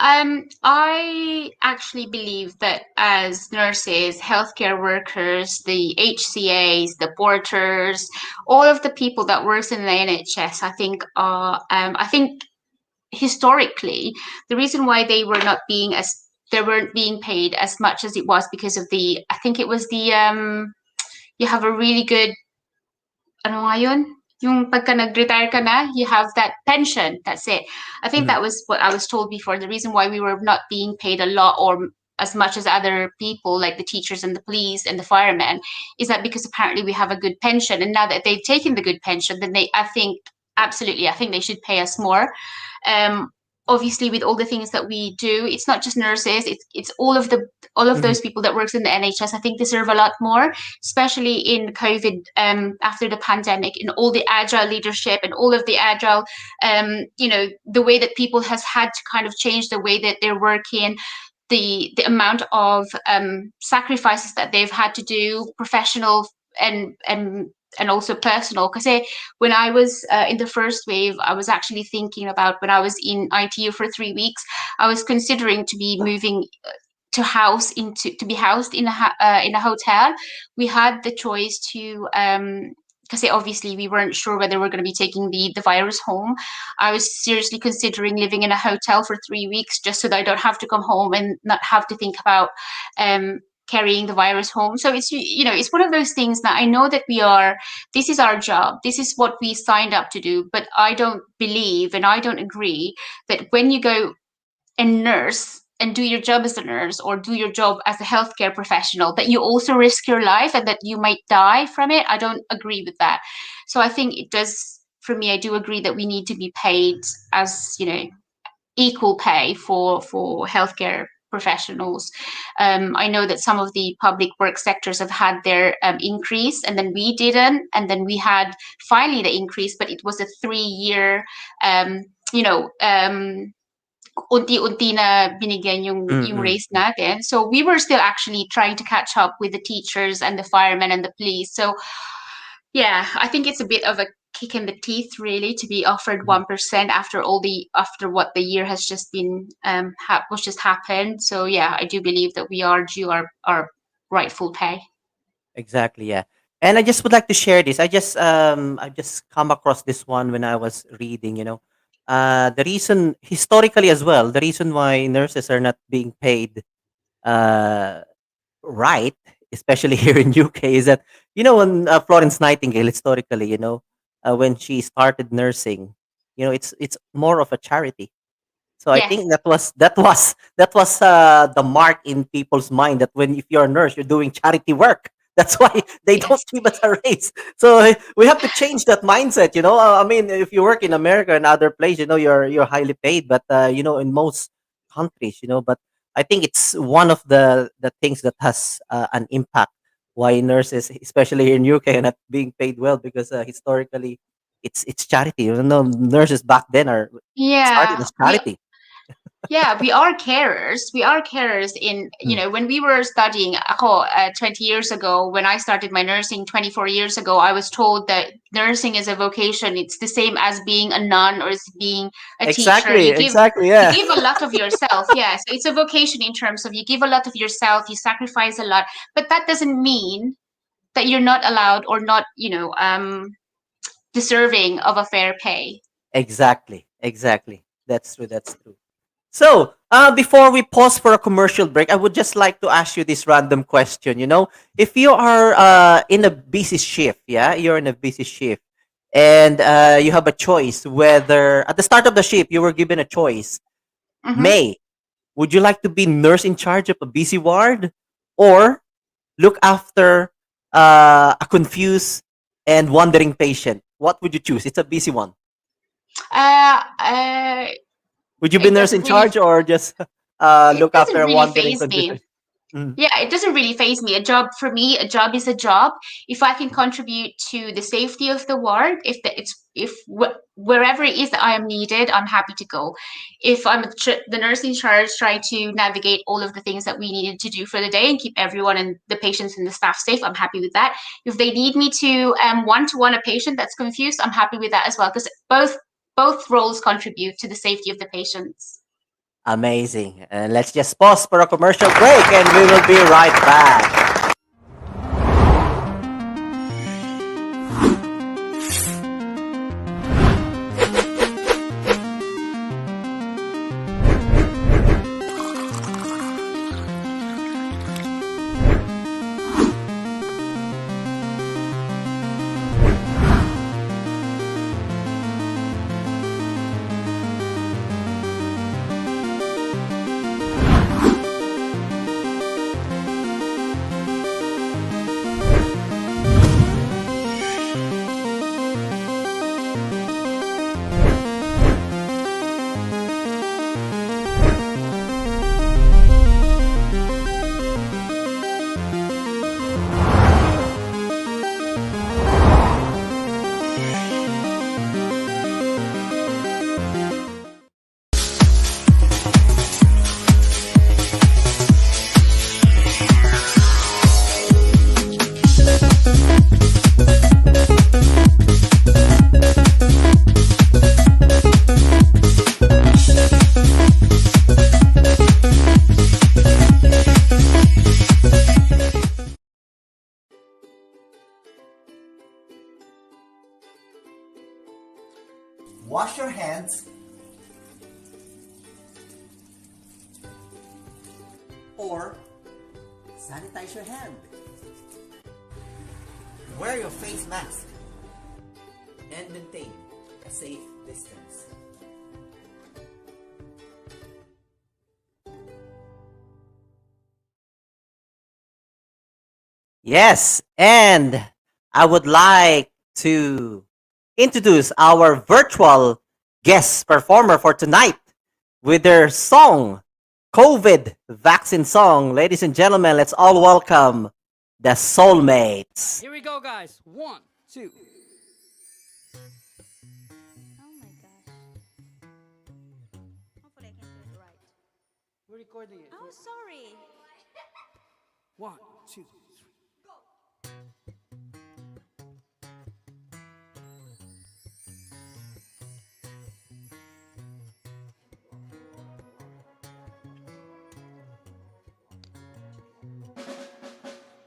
S4: I actually believe that as nurses, healthcare workers, the HCAs, the porters, all of the people that works in the NHS, I think historically, the reason why they weren't being paid as much as it was because of I think it was you have a really good, ano nga yun? Yung pagka nag-retire ka na, you have that pension. That's it. I think
S3: Mhm.
S4: that was what I was told before. The reason why we were not being paid a lot or as much as other people, like the teachers and the police and the firemen, is that because apparently we have a good pension. And now that they've taken the good pension, then I think they should pay us more. Um, Obviously, with all the things that we do, it's not just nurses, it's all of
S3: Mhm.
S4: those people that works in the NHS. I think deserve a lot more, especially in COVID, after the pandemic, and all the agile leadership and all of the agile, the way that people has had to kind of change the way that they're working, the amount of sacrifices that they've had to do, professional and also personal. Because when I was in the first wave, I was actually thinking about when I was in ITU for 3 weeks, I was considering to be moving to be housed in a hotel. We had the choice to because obviously we weren't sure whether we're going to be taking the virus home. I was seriously considering living in a hotel for 3 weeks just so that I don't have to come home and not have to think about um carrying the virus home. So it's, it's one of those things that I know that this is our job, this is what we signed up to do, but I don't believe and I don't agree that when you go and nurse and do your job as a nurse or do your job as a healthcare professional, that you also risk your life and that you might die from it. I don't agree with that. So I think it does, for me, I do agree that we need to be paid as, equal pay for healthcare professionals. I know that some of the public work sectors have had their increase, and then we didn't, and then we had finally the increase, but it was a 3-year, unti-unti na binigyan yung
S3: Mm-mm.
S4: raise natin. So we were still actually trying to catch up with the teachers and the firemen and the police. So yeah, I think it's a bit of a kick in the teeth, really, to be offered 1% after what the year has just been what's just happened. So yeah, I do believe that we are due our rightful pay.
S3: Exactly, yeah. And I just would like to share this. I just come across this one when I was reading, the reason historically as well, the reason why nurses are not being paid uh right, especially here in UK, is that when Florence Nightingale historically, when she started nursing, it's more of a charity. So I
S4: Yes,
S3: think that was the mark in people's mind that when if you're a nurse, you're doing charity work. That's why they don't
S4: yes,
S3: give us a raise. So we have to change that mindset. I mean, if you work in America and other place, you're highly paid. But in most countries, but I think it's one of the things that has an impact why nurses, especially here in UK, are not being paid well because historically it's charity. Nurses back then are started
S4: yeah.
S3: as charity.
S4: Yeah, we are carers. We are carers in,
S3: Mm.
S4: when we were studying, ako, 20 years ago, when I started my nursing 24 years ago, I was told that nursing is a vocation. It's the same as being a nun or as being a teacher.
S3: Exactly, exactly,
S4: You
S3: yeah.
S4: give a lot of yourself. Yes, it's a vocation in terms of you give a lot of yourself, you sacrifice a lot, but that doesn't mean that you're not allowed or not, deserving of a fair pay.
S3: Exactly, exactly. That's true, that's true. So, before we pause for a commercial break, I would just like to ask you this random question. If you are in a busy shift, yeah, you're in a busy shift, and you have a choice whether at the start of the shift you were given a choice.
S4: Mm-hmm.
S3: May, would you like to be nurse in charge of a busy ward, or look after a confused and wandering patient? What would you choose? It's a busy one.
S4: Uh, uh,
S3: Would you be
S4: it
S3: nurse in
S4: doesn't really
S3: charge or just
S4: it
S3: look
S4: doesn't
S3: after a
S4: really
S3: wandering
S4: phase
S3: confused
S4: me.
S3: patient? Mm.
S4: Yeah, it doesn't really phase me. A job for me, a job is a job. If I can contribute to the safety of the ward, wherever it is that I am needed, I'm happy to go. If the nurse in charge, try to navigate all of the things that we needed to do for the day and keep everyone and the patients and the staff safe, I'm happy with that. If they need me to one-to-one a patient that's confused, I'm happy with that as well, because both roles contribute to the safety of the patients.
S3: Amazing. And let's just pause for a commercial break and we will be right back. Wash your hands or Sanitize your hand. Wear your face mask. And maintain a safe distance. Yes, and I would like to introduce our virtual guest performer for tonight with their song, COVID vaccine song. Ladies and gentlemen, let's all welcome the Soulmates.
S7: Here we go, guys. 1, 2.
S8: Oh my gosh. Hopefully I can do it right.
S7: We're recording it.
S8: Oh, sorry.
S7: 1, 2, 3.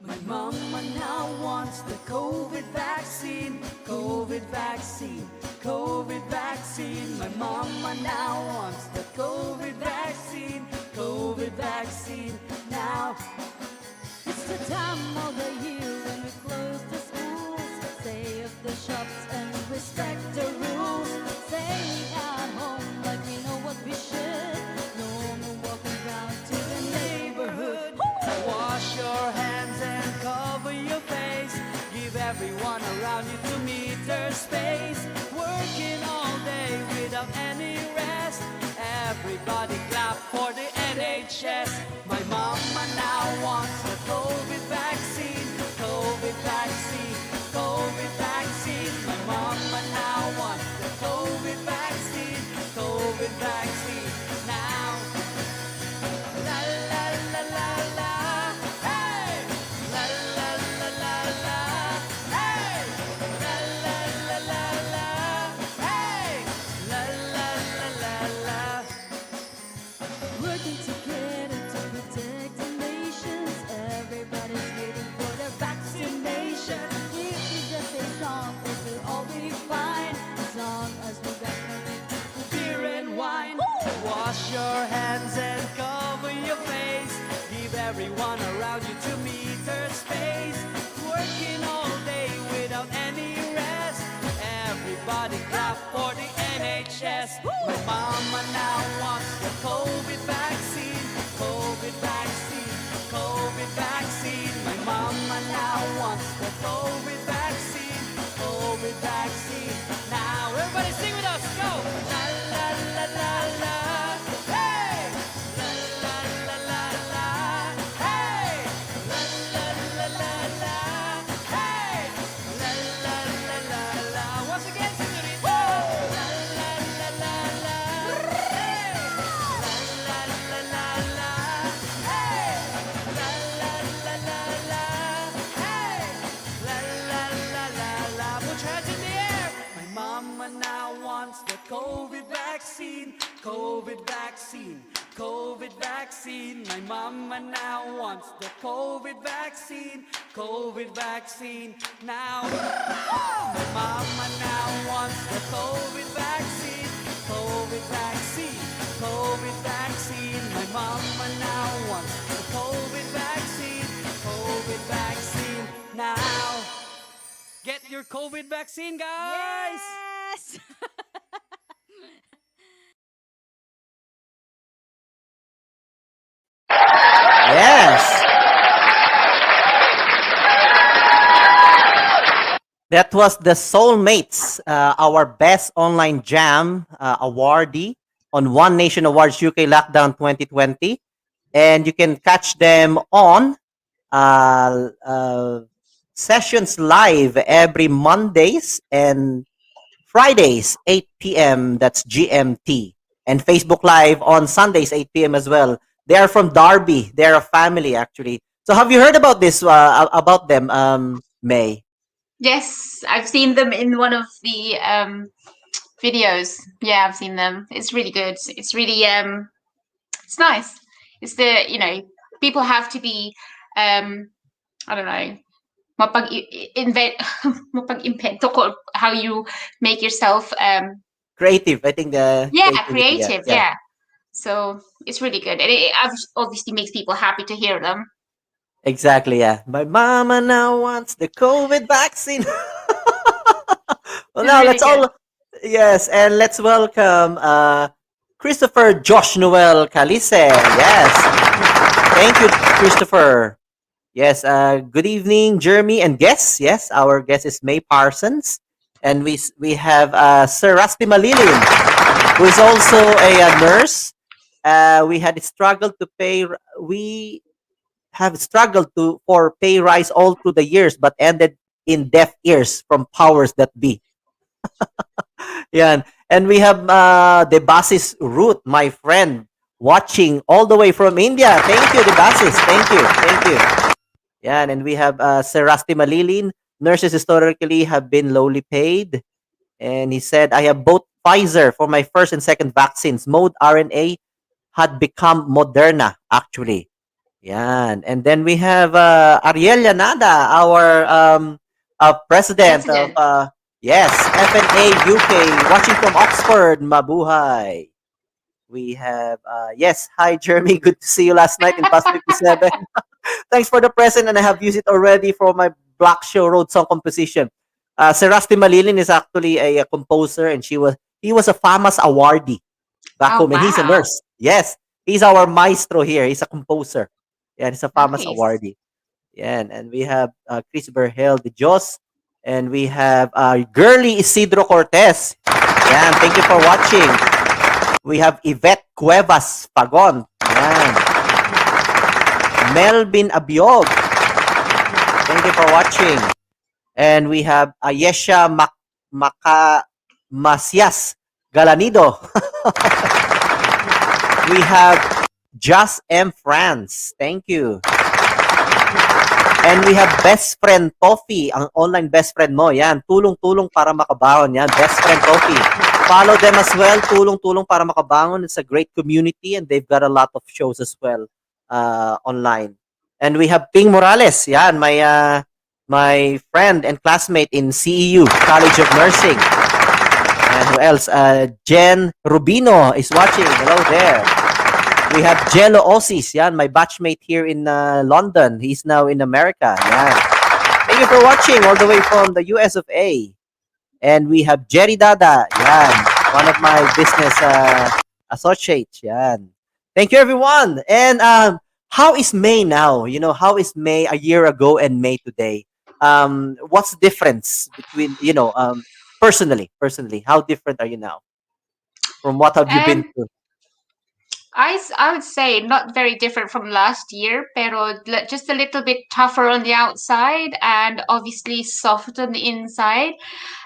S5: My mama now wants the COVID vaccine, COVID vaccine, COVID vaccine. My mama now wants the COVID vaccine, COVID vaccine. Now it's the time of the year when we close the schools, save the shops and respect the rules. Staying at home like we know what we should. No more walking around to the neighborhood.
S7: Wash your hands and cover your face. Give everyone around you 2 meter space. Working all day without any rest. Everybody clap for the NHS. My mama now wants the COVID vaccine. COVID vaccine. COVID vaccine. My mama now wants the COVID vaccine. COVID vaccine. Now. La la la la la. Hey. La la la la la. Hey. La la la la la. Hey. La la la la la.
S5: Working together to protect the nations. Everybody's waiting for their vaccination. If we just stay strong, it will all be fine. As long as we vaccinate
S7: Beer and wine. Wash your hands and cover your face. Give everyone around you 2 meter space. Working all day without any rest. Everybody clap for the NHS. My mama now wants the COVID vaccine. COVID vaccine. COVID vaccine. My mama now wants the COVID vaccine. COVID vaccine. Now everybody sing with us. Go. La la la la la. Hey. La la la la la. Hey. La la la la la. Hey. La la la la la. Once again, sing with me. La la la la la. Hey. La la la la la. Hey. La la la la la. Hey. La la la la la. Put your hands in the air. My mama now wants the COVID vaccine. COVID vaccine. COVID vaccine. My mama now wants the COVID vaccine. COVID vaccine. Now. My mama now wants the COVID vaccine. COVID vaccine. COVID vaccine. My mama now wants the COVID vaccine. COVID vaccine. Now. Get your COVID vaccine, guys.
S8: Yes!
S3: Yes. That was the Soulmates, our best online jam awardee on One Nation Awards UK Lockdown 2020. And you can catch them on sessions live every Mondays and Fridays, 8 p.m. That's GMT. And Facebook Live on Sundays, 8 p.m. as well. They are from Derby. They're a family, actually. So have you heard about this, about them, May?
S4: Yes, I've seen them in one of the videos. Yeah, I've seen them. It's really good. It's really it's nice. It's the, you know, people have to be I don't know, mapag-invent mapag-invento ko how you make yourself
S3: Creative, I think the
S4: creative, yeah. So it's really good. And it obviously makes people happy to hear them.
S3: Exactly, yeah. My mama now wants the COVID vaccine. Well,
S4: It's
S3: now
S4: really
S3: let's
S4: good.
S3: all, yes, and let's welcome Christopher Josh Noel Calise. Yes, thank you, Christopher. Yes, good evening, Jeremy and guests. Yes, our guest is May Parsons, and we have Sir Rusty Malilin, who is also a nurse. We had struggled to pay. We have struggled to for pay rise all through the years, but ended in deaf ears from powers that be. Yan. And we have Debasis Root, my friend, watching all the way from India. Thank you, Debasis. Thank you. Thank you. Yan. And we have Sir Rusty Malilin. Nurses historically have been lowly paid. And he said, I have both Pfizer for my first and second vaccines. Mode RNA had become Moderna, actually. Yan. And then we have Ariel Yanada, our president of,
S4: President.
S3: yes, FNA UK, watching from Oxford. Mabuhay. We have, yes, hi, Jeremy. Good to see you last night in Past 57. Thanks for the present, and I have used it already for my Black Show Road song composition. Sir Rusty Malilin is actually a composer, and he was a FAMAS awardee back
S4: Oh,
S3: home, and he's a
S4: wow.
S3: nurse. Yes, he's our maestro here. He's a composer. Yeah, he's a FAMAS
S4: Nice.
S3: awardee. Yeah, and we have Chris Berhel de Jos, and we have Girly Isidro Cortez. Yeah, thank you for watching. We have Yvette Cuevas Pagon. Yeah. Melvin Abiog. Thank you for watching. And we have Ayesha Masias Galanido. We have Just M France. Thank you. And we have Best Friend Toffee, ang online best friend mo. Yan, tulong-tulong para makabangon. Yan, Best Friend Toffee. Follow them as well. Tulong-tulong para makabangon. It's a great community and they've got a lot of shows as well online. And we have Ping Morales. Yan, my friend and classmate in CEU, College of Nursing. And who else? Jen Rubino is watching. Hello there. We have Jello Osis, yan, my batchmate here in London. He's now in America. Yan. Thank you for watching all the way from the US of A. And we have Jerry Dada, yan, one of my business associates. Yan. Thank you, everyone. And how is May now? You know, how is May a year ago and May today? What's the difference between, personally, how different are you now from what have you been
S4: Um,
S3: through?
S4: I would say not very different from last year, pero just a little bit tougher on the outside and obviously soft on the inside.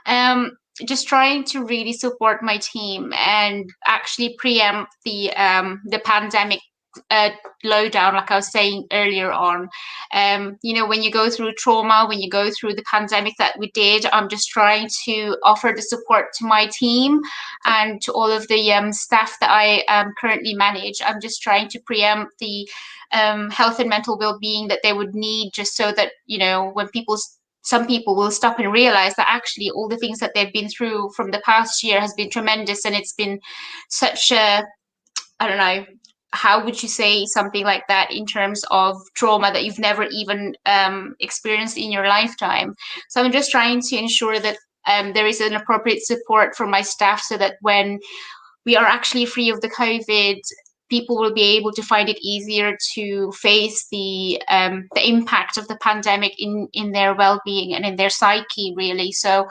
S4: Um, just trying to really support my team and actually preempt the pandemic uh, lowdown, like I was saying earlier on. When you go through trauma, when you go through the pandemic that we did, I'm just trying to offer the support to my team and to all of the staff that I currently manage. I'm just trying to preempt the health and mental well-being that they would need, just so that when some people will stop and realize that actually all the things that they've been through from the past year has been tremendous, and it's been such a, I don't know, how would you say something like that in terms of trauma that you've never even experienced in your lifetime. So I'm just trying to ensure that there is an appropriate support for my staff, so that when we are actually free of the COVID, people will be able to find it easier to face the impact of the pandemic in their well-being and in their psyche, really. So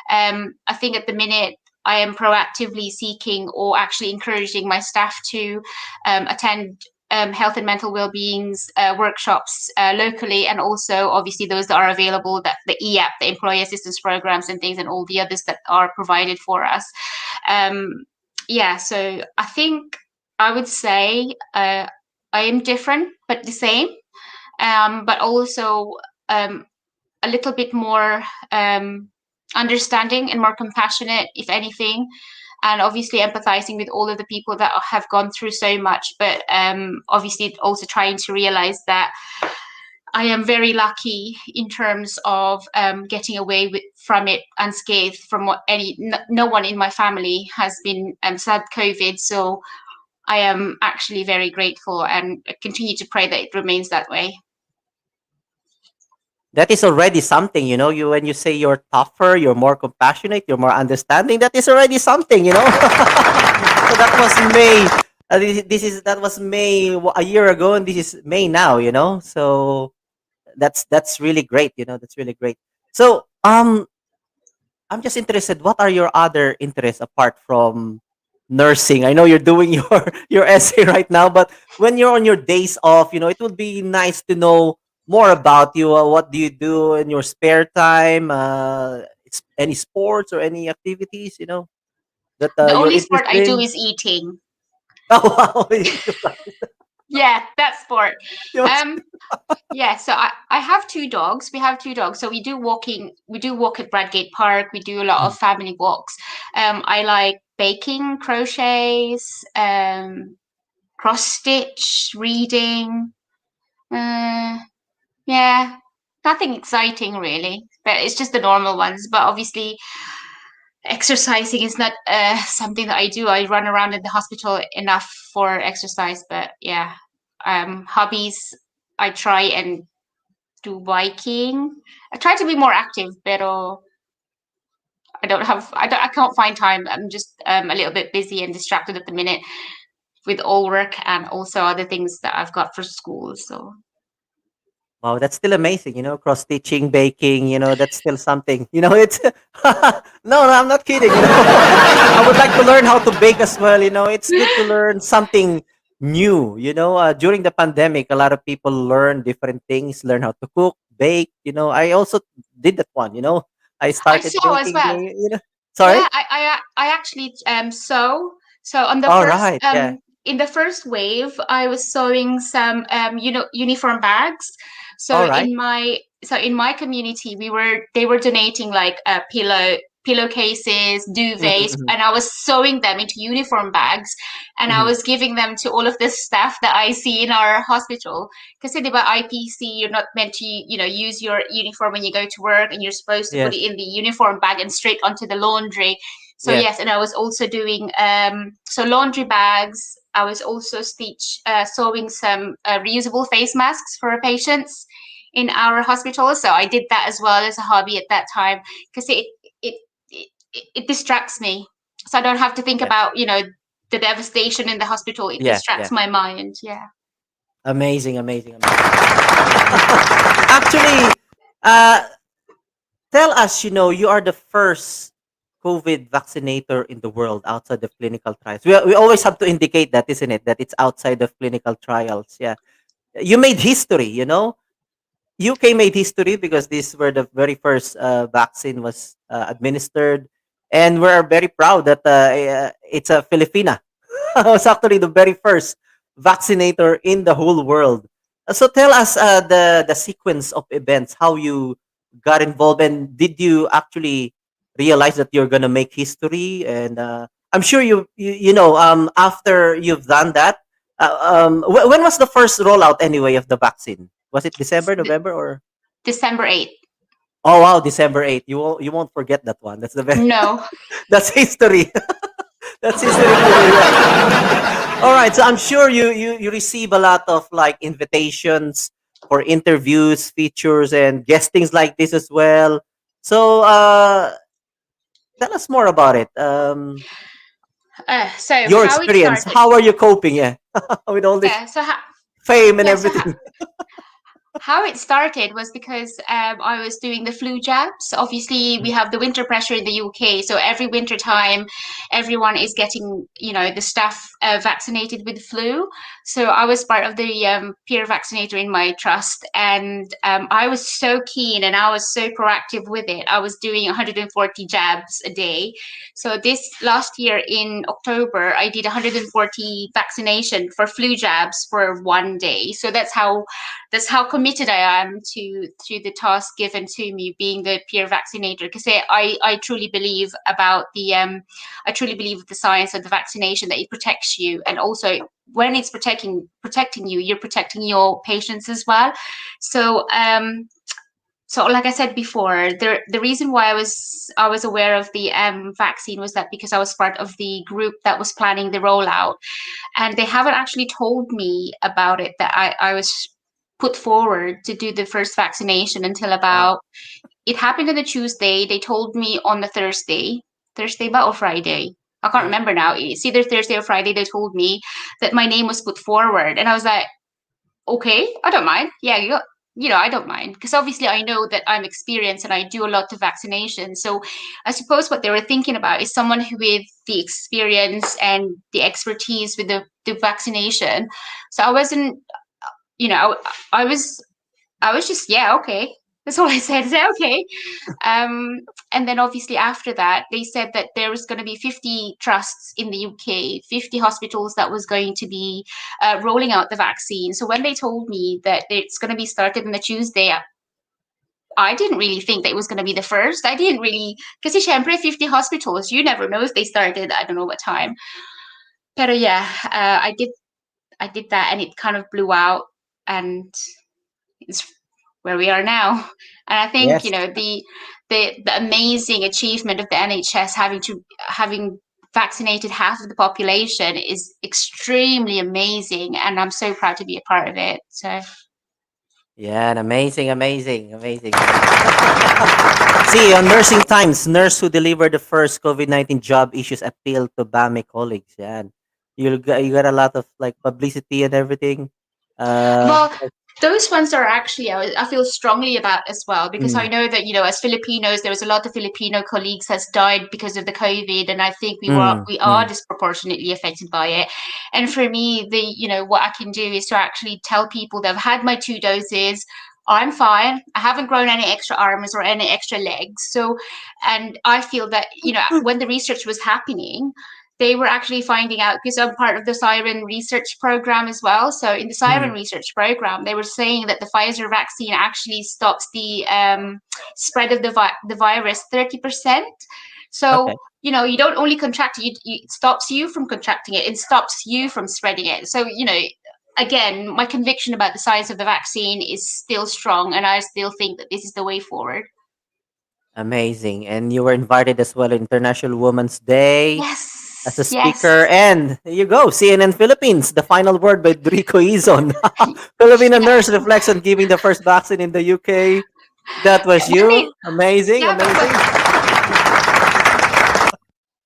S4: I think at the minute I am proactively seeking or actually encouraging my staff to attend health and mental well-being's workshops locally, and also obviously those that are available, that the EAP, the employee assistance programs and things, and all the others that are provided for us. Yeah, so I think I would say I am different but the same, but also um, a little bit more understanding and more compassionate, if anything, and obviously empathizing with all of the people that have gone through so much. But obviously also trying to realize that I am very lucky in terms of getting away from it unscathed, from what no one in my family has been sad COVID. So I am actually very grateful and continue to pray that it remains that way.
S3: That is already something, you know. You when you say you're tougher, you're more compassionate, you're more understanding. That is already something, you know. So that was May. That was May a year ago, and this is May now, you know. So that's really great, you know. That's really great. So I'm just interested. What are your other interests apart from nursing? I know you're doing your essay right now, but when you're on your days off, you know, it would be nice to know more about you. What do you do in your spare time? Any sports or any activities, you know, that
S4: The
S3: you're
S4: only sport
S3: interested
S4: I do
S3: in?
S4: is eating.
S3: Oh, wow. You like-
S4: Yeah, that's sport.
S3: you-
S4: Um, yeah, so I have two dogs. We have two dogs. So we do walking, we do walk at Bradgate Park. We do a lot of family walks. I like baking, crochets, cross stitch, reading. Uh, yeah, nothing exciting really, but it's just the normal ones. But obviously, exercising is not something that I do. I run around in the hospital enough for exercise, but yeah, hobbies. I try and do biking. I try to be more active, but I can't find time. I'm just a little bit busy and distracted at the minute with all work and also other things that I've got for school. So
S3: Wow, that's still amazing, you know, cross stitching, baking, you know, that's still something. You know, it's no, I'm not kidding, you know. I would like to learn how to bake as well, you know. It's good to learn something new, you know. During the pandemic, a lot of people learn different things, learn how to cook, bake, you know. I also did that one, you know. I
S4: I
S3: started
S4: sew as
S3: baking,
S4: well.
S3: you know. Sorry?
S4: Yeah, I actually sew. So on the
S3: All
S4: first
S3: right. Yeah.
S4: in the first wave, I was sewing some uniform bags.
S3: All right.
S4: So in my community, they were donating like pillowcases, duvets,
S3: Mm-mm-mm.
S4: and I was sewing them into uniform bags, and I
S3: Mhm.
S4: was giving them to all of the staff that I see in our hospital. Kasi diba IPC, you're not meant to, use your uniform when you go to work, and you're supposed to put
S3: Yes.
S4: it in the uniform bag and straight onto the laundry. So
S3: Yes.
S4: yes, and I was also doing laundry bags. I was also sewing some reusable face masks for patients in our hospital. So I did that as well as a hobby at that time because it it, it distracts me. So I don't have to think
S3: Yeah.
S4: about the devastation in the hospital. It
S3: Yeah.
S4: distracts
S3: Yeah.
S4: my mind. Yeah.
S3: Amazing, amazing, amazing. Actually, uh, tell us, you know, you are the first COVID vaccinator in the world outside of clinical trials. We always have to indicate that, isn't it? That it's outside of clinical trials. Yeah. You made history, you know? UK made history because these were the very first vaccine was administered. And we're very proud that it's a Filipina. Was actually the very first vaccinator in the whole world. So tell us the sequence of events, how you got involved, and did you actually realize that you're gonna make history? And I'm sure you know after you've done that. When was the first rollout anyway of the vaccine? Was it December, November, or
S4: December 8th.
S3: oh wow, December 8th? You won't forget that one. That's the very
S4: No.
S3: that's history. That's history for you. Yeah. All right, so I'm sure you receive a lot of like invitations for interviews, features, and guestings like this as well. So tell us more about it.
S4: So
S3: Your
S4: how it
S3: experience.
S4: started.
S3: How are you coping? Yeah, with all this
S4: Yeah. So how,
S3: fame and
S4: yeah. So how,
S3: everything.
S4: how it started was because I was doing the flu jabs. Obviously, we have the winter pressure in the UK, so every winter time, everyone is getting, the staff vaccinated with flu. So I was part of the peer vaccinator in my trust, and I was so keen and I was so proactive with it. I was doing 140 jabs a day. So this last year in October, I did 140 vaccination for flu jabs for one day. So that's how committed I am to the task given to me, being the peer vaccinator. Because I truly believe about I truly believe the science of the vaccination, that it protects you, and also when it's protecting you, you're protecting your patients as well. So so like I said before, the reason why I was aware of the vaccine was that because I was part of the group that was planning the rollout, and they haven't actually told me about it, that I was put forward to do the first vaccination until about, it happened on a Tuesday. They told me on the Thursday ba or Friday? I can't remember now. It's either Thursday or Friday. They told me that my name was put forward, and I was like, okay, I don't mind. Yeah, I don't mind, because obviously I know that I'm experienced and I do a lot of vaccinations. So I suppose what they were thinking about is someone who with the experience and the expertise with the vaccination. So I wasn't, I was just, yeah, okay. That's all I said. I said, okay. And then obviously after that, they said that there was going to be 50 trusts in the UK, 50 hospitals that was going to be rolling out the vaccine. So when they told me that it's going to be started on a Tuesday, I didn't really think that it was going to be the first. I didn't really, because syempre 50 hospitals, you never know if they started, I don't know what time. But yeah, I did that, and it kind of blew out, and it's where we are now. And I think,
S3: Yes.
S4: the amazing achievement of the NHS having vaccinated half of the population is extremely amazing, and I'm so proud to be a part of it. So
S3: Yeah, and amazing, amazing, amazing. See, on Nursing Times, nurse who delivered the first COVID-19 job issues appeal to BAME colleagues. Yeah, and you got a lot of like publicity and everything. Uh,
S4: well, those ones are actually I feel strongly about as well, because I
S3: mm,
S4: know that, as Filipinos, there was a lot of Filipino colleagues has died because of the COVID, and I think
S3: mm,
S4: we are
S3: mm.
S4: disproportionately affected by it. And for me, what I can do is to actually tell people that I've had my 2 doses. I'm fine. I haven't grown any extra arms or any extra legs. So, and I feel that, when the research was happening, they were actually finding out, because I'm part of the Siren research program as well. So in the Siren
S3: Mm.
S4: research program, they were saying that the Pfizer vaccine actually stops the spread of the virus 30%. So,
S3: Okay.
S4: you don't only contract it, it stops you from contracting it, it stops you from spreading it. So, again, my conviction about the science of the vaccine is still strong, and I still think that this is the way forward.
S3: Amazing. And you were invited as well International Women's Day as a
S4: Yes,
S3: speaker.
S4: yes.
S3: And there you go, CNN Philippines, the final word by Drico Izon. Filipino
S4: Yeah.
S3: nurse reflects on giving the first vaccine in the UK. That was
S4: When they
S3: you. Amazing,
S4: Yeah, but
S3: amazing.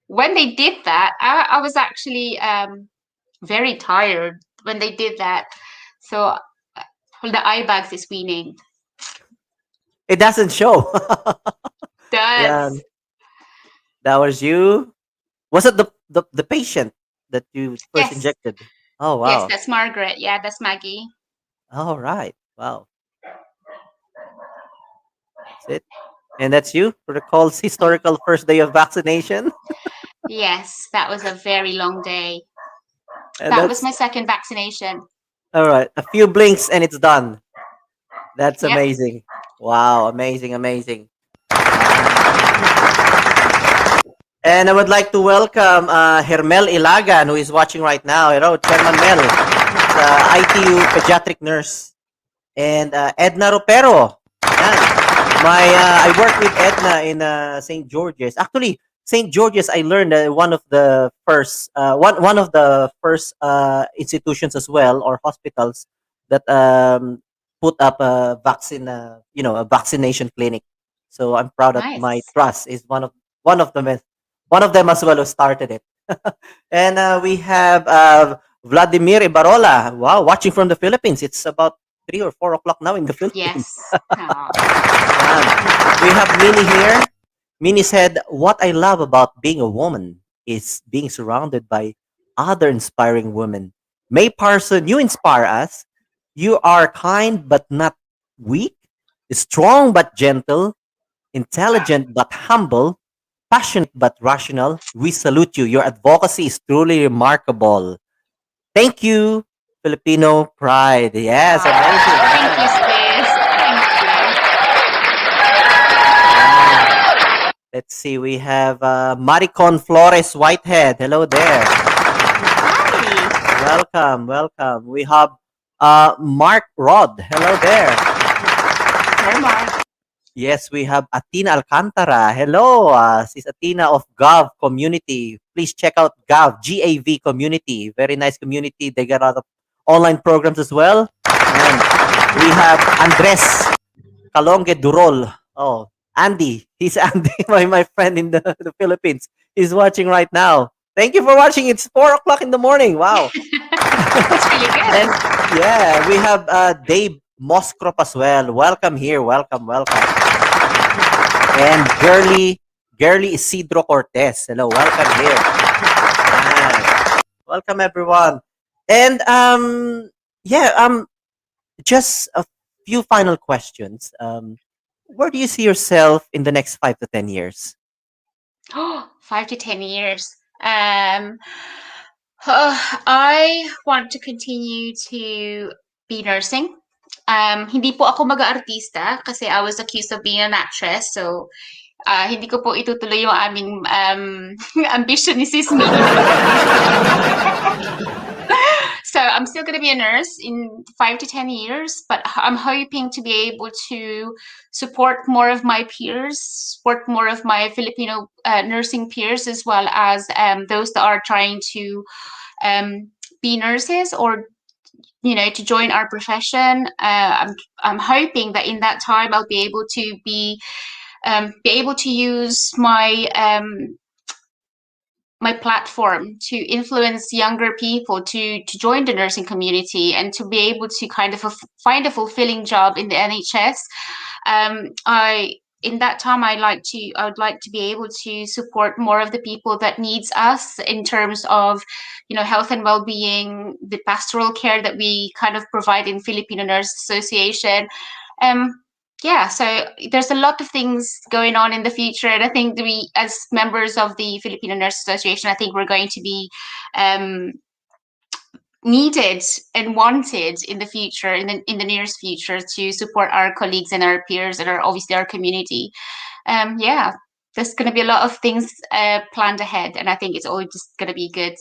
S4: when they did that, I was actually very tired when they did that. So the eye bags is weaning.
S3: It doesn't show. Yeah,
S4: Does.
S3: that was you. Was it the patient that you first
S4: Yes.
S3: injected? Oh,
S4: Yes,
S3: wow.
S4: that's Margaret. Yeah, that's Maggie.
S3: All right. Wow. That's it. And that's you. Recalls historical first day of vaccination.
S4: Yes, that was a very long day.
S3: And
S4: That was
S3: that's
S4: my second vaccination.
S3: all right. A few blinks and it's done. That's
S4: Yep.
S3: amazing. Wow. Amazing. Amazing. Yeah. And I would like to welcome Hermel Ilagan, who is watching right now. Hello, Chairman Mel, ITU pediatric nurse. And Edna Ropero. Yan. I work with Edna in St. George's. Actually, St. George's, I learned one of the first institutions as well, or hospitals that put up a a vaccination clinic. So I'm proud that my
S4: Nice.
S3: trust is one of them one of them as well who started it. And we have Vladimir Ibarola. Wow, watching from the Philippines. It's about 3 or 4 o'clock now in the Philippines.
S4: Yes. Aw.
S3: Yan. We have Minnie here. Minnie said, "What I love about being a woman is being surrounded by other inspiring women. May Parson, you inspire us. You are kind but not weak, strong but gentle, intelligent but humble, passionate but rational. We salute you. Your advocacy is truly remarkable. Thank you, Filipino pride." Yes, amazing.
S4: Thank you,
S3: Yan.
S4: sis.
S3: Yan. Let's see. We have Maricon Flores Whitehead. Hello there.
S4: Hi.
S3: Welcome, welcome. We have Mark Rod. Hello there.
S4: Here, Mark.
S3: Yes, we have Atina Alcantara. Hello, sis Atina of Gav Community. Please check out Gav, GAV Community. Very nice community. They got a lot of online programs as well. And We have Andres Calonge Durol. Oh, Andy. He's Andy, my friend in the Philippines. He's watching right now. Thank you for watching. It's 4 o'clock in the morning. Wow.
S4: That's really good.
S3: And yeah, we have Dave Moskrop as well. Welcome here. Welcome, welcome. And Girly Isidro Cortez. Hello, welcome here. Yes. Welcome everyone. And just a few final questions. Where do you see yourself in the next 5 to 10 years?
S4: 5 to 10 years. I want to continue to be nursing. Hindi po ako mag-aartista kasi I was accused of being an actress. So, hindi ko po itutuloy yung aming ambition ni Sis Mini. So I'm still going to be a nurse in 5 to 10 years, but I'm hoping to be able to support more of my peers, support more of my Filipino nursing peers, as well as those that are trying to be nurses or to join our profession. I'm hoping that in that time I'll be able to use my platform to influence younger people to join the nursing community and to be able to kind of find a fulfilling job in the NHS. In that time, I would like to be able to support more of the people that needs us in terms of, health and well-being, the pastoral care that we kind of provide in Filipino Nurse Association. So there's a lot of things going on in the future, and I think we, as members of the Filipino Nurse Association, I think we're going to be needed and wanted in the future, in the nearest future, to support our colleagues and our peers and obviously our community. There's going to be a lot of things planned ahead, and I think it's all just going to be good.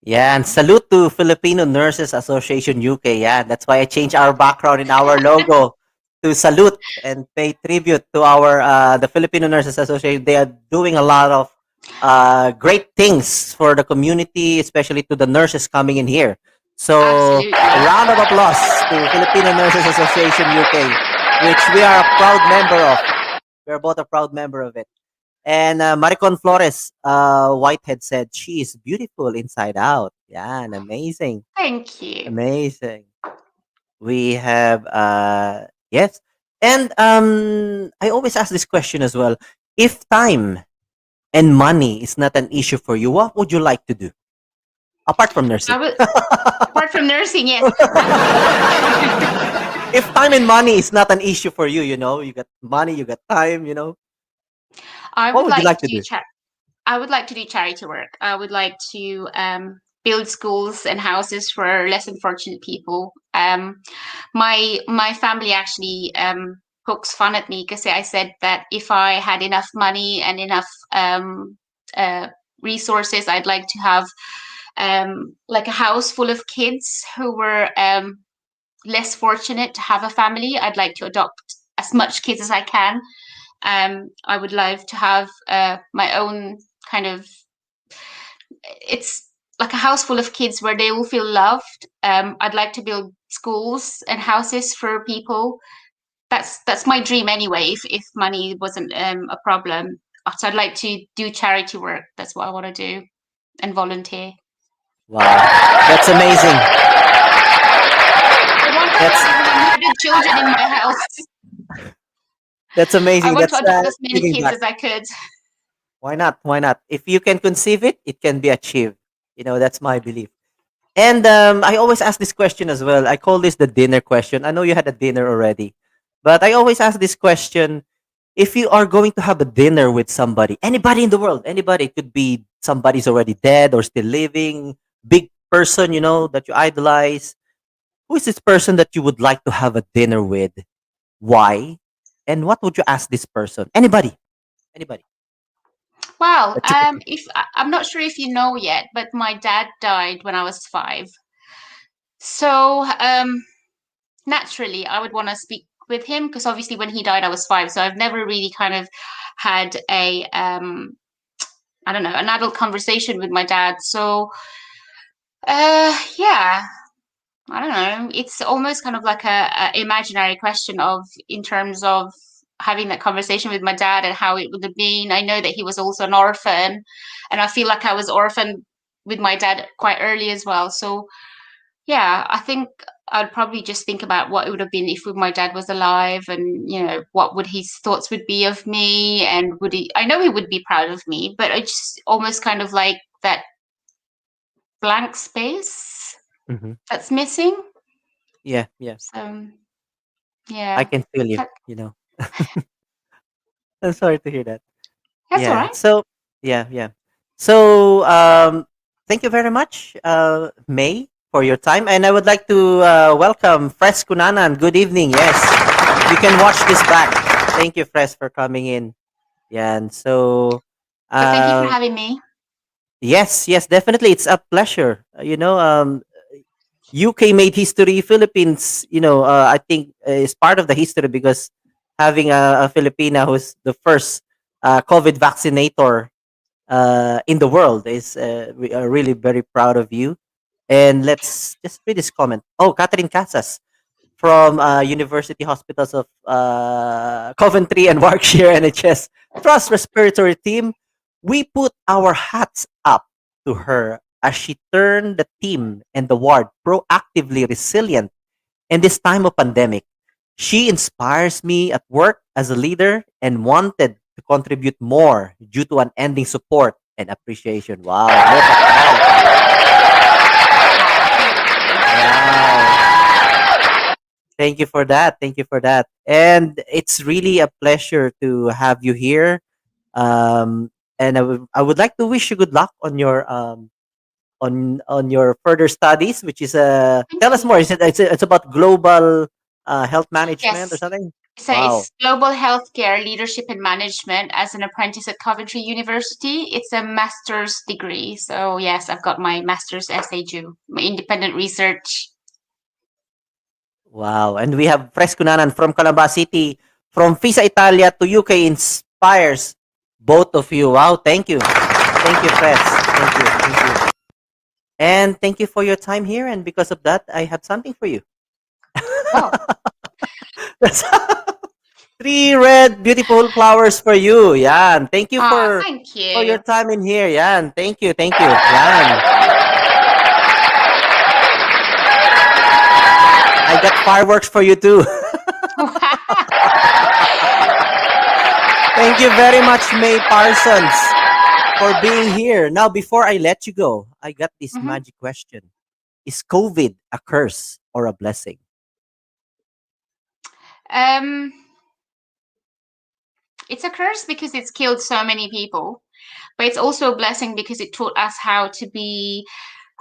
S3: Yeah, and salute to Filipino Nurses Association UK. Yeah, that's why I changed our background in our logo to salute and pay tribute to our the Filipino Nurses Association. They are doing a lot of great things for the community, especially to the nurses coming in here. So,
S4: Absolutely.
S3: a round of applause to Filipino Nurses Association UK, which we are a proud member of. We are both a proud member of it. And Maricon Flores Whitehead said, she is beautiful inside out. Yeah, and amazing.
S4: Thank you.
S3: Amazing. We have, yes. And I always ask this question as well. If time and money is not an issue for you, what would you like to do? Apart from nursing.
S4: Apart from nursing, yes.
S3: If time and money is not an issue for you, you got money, you got time,
S4: I
S3: What
S4: would
S3: would you
S4: like
S3: like to
S4: to
S3: do?
S4: I would like to do charity work. I would like to build schools and houses for less unfortunate people. My family actually pokes fun at me because I said that if I had enough money and enough resources, I'd like to have like a house full of kids who were less fortunate to have a family. I'd like to adopt as much kids as I can. I would love to have my own kind of, it's like a house full of kids where they will feel loved. I'd like to build schools and houses for people. That's my dream anyway, if money wasn't a problem. So I'd like to do charity work. That's what I want to do, and volunteer.
S3: Wow, that's amazing.
S4: I want to have 100 children in my house.
S3: That's amazing.
S4: I want
S3: That's
S4: to adopt as many
S3: giving
S4: kids
S3: back.
S4: as I could.
S3: Why not? Why not? If you can conceive it, it can be achieved. That's my belief. And I always ask this question as well. I call this the dinner question. I know you had a dinner already, but I always ask this question. If you are going to have a dinner with somebody, anybody in the world, anybody, it could be somebody's already dead or still living, big person, that you idolize. Who is this person that you would like to have a dinner with? Why? And what would you ask this person? Anybody. Anybody.
S4: Wow.
S3: That you could-
S4: I'm not sure if you know yet, but my dad died when I was 5. So naturally, I would want to speak with him because obviously when he died, I was 5. So I've never really kind of had an adult conversation with my dad. So yeah, I don't know. It's almost kind of like a imaginary question of in terms of having that conversation with my dad and how it would have been. I know that he was also an orphan, and I feel like I was orphaned with my dad quite early as well. So yeah, I think I'd probably just think about what it would have been if my dad was alive, and what would his thoughts would be of me, and would he? I know he would be proud of me, but I just almost kind of like that blank space
S3: Hmm.
S4: that's missing.
S3: Yeah, yeah.
S4: So
S3: I
S4: yeah,
S3: can feel you.
S4: that,
S3: I'm sorry to hear that.
S4: that's all
S3: Yeah.
S4: right.
S3: So yeah, yeah. So thank you very much, May, for your time, and I would like to welcome Fres Kunanan. Good evening. Yes, you can watch this back. Thank you, Fres, for coming in. Yeah, and so
S4: So thank you for
S3: um,
S4: having me.
S3: yes, yes, definitely, it's a pleasure. UK made history. Philippines, I think is part of the history because having a Filipina who's the first COVID vaccinator in the world is we are really very proud of you. And let's just read this comment. Oh, Catherine Casas from University Hospitals of Coventry and Warwickshire NHS Trust Respiratory Team. We put our hats up to her as she turned the team and the ward proactively resilient in this time of pandemic. She inspires me at work as a leader and wanted to contribute more due to unending support and appreciation. Wow. More Wow. Thank you for that. Thank you for that. And it's really a pleasure to have you here. Um, and I would like to wish you good luck on your your further studies, which is
S4: Thank
S3: tell us
S4: you.
S3: more. Is it's about global health management or
S4: Yes.
S3: something?
S4: So
S3: Wow.
S4: it's Global Healthcare Leadership and Management as an apprentice at Coventry University. It's a master's degree. So yes, I've got my master's essay due, my independent research.
S3: Wow. And we have Frescunanan from Calamba City, from Visa Italia to UK inspires both of you. Wow. Thank you. Thank you, Fres. Thank you. Thank you. And thank you for your time here. And because of that, I have something for you.
S4: Oh,
S3: That's three red beautiful flowers for you. Yan. Thank you
S4: thank
S3: for your
S4: you.
S3: time in here. Yan. Thank you. Thank you. Yan. I got fireworks for you too. Thank you very much, May Parsons, for being here. Now, before I let you go, I got this
S4: Mhm.
S3: magic question. Is COVID a curse or a blessing?
S4: Um, it's a curse because it's killed so many people, but it's also a blessing because it taught us how to be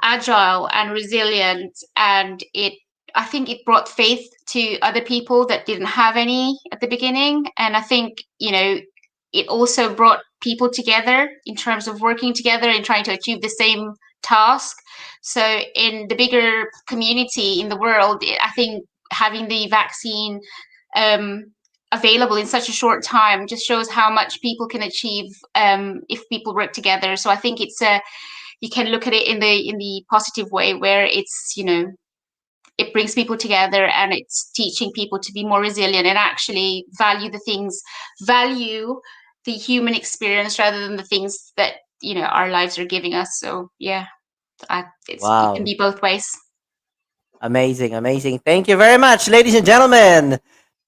S4: agile and resilient, and I think it brought faith to other people that didn't have any at the beginning. And I think it also brought people together in terms of working together and trying to achieve the same task. So in the bigger community in the world, I think having the vaccine um, available in such a short time just shows how much people can achieve if people work together. So I think you can look at it in the positive way, where it's it brings people together and it's teaching people to be more resilient and actually value the human experience rather than the things that our lives are giving us. So yeah, it can
S3: Wow.
S4: be both ways.
S3: Amazing, amazing. Thank you very much, ladies and gentlemen.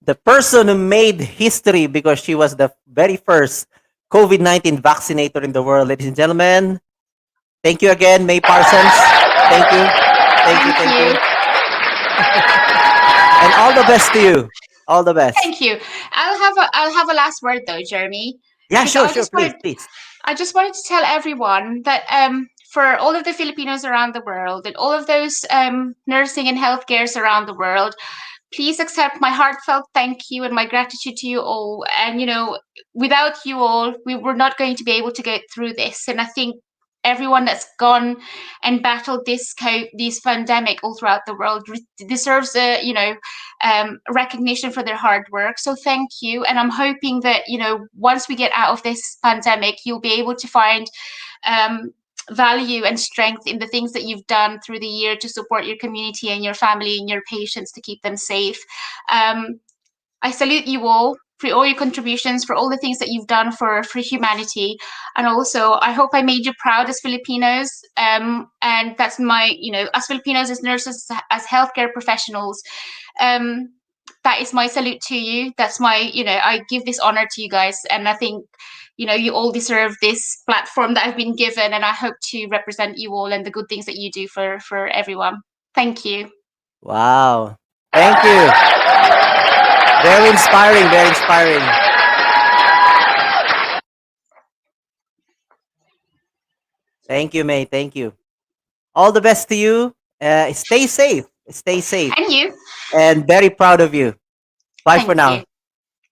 S3: The person who made history because she was the very first COVID-19 vaccinator in the world, ladies and gentlemen. Thank you again, May Parsons. Thank you. Thank you,
S4: Thank
S3: thank you.
S4: you.
S3: And all the best to you. All the best.
S4: Thank you. I'll have a last word though, Jeremy,
S3: Yeah,
S4: because
S3: sure, sure. Please, please.
S4: I just wanted to tell everyone that for all of the Filipinos around the world and all of those nursing and healthcares around the world, please accept my heartfelt thank you and my gratitude to you all. And without you all, we were not going to be able to get through this. And I think everyone that's gone and battled this pandemic all throughout the world deserves a recognition for their hard work. So thank you, and I'm hoping that once we get out of this pandemic, you'll be able to find um, value and strength in the things that you've done through the year to support your community and your family and your patients to keep them safe. I salute you all for all your contributions, for all the things that you've done for humanity. And also, I hope I made you proud as Filipinos. And that's my, as Filipinos, as nurses, as healthcare professionals, that is my salute to you. That's my, I give this honor to you guys. And I think, you all deserve this platform that I've been given. And I hope to represent you all and the good things that you do for everyone. Thank you.
S3: Wow. Thank you. Very inspiring, very inspiring. Thank you, May. Thank you. All the best to you. Stay safe. Stay safe.
S4: And you.
S3: And very proud of you. Bye for
S4: Thank
S3: now.
S4: you.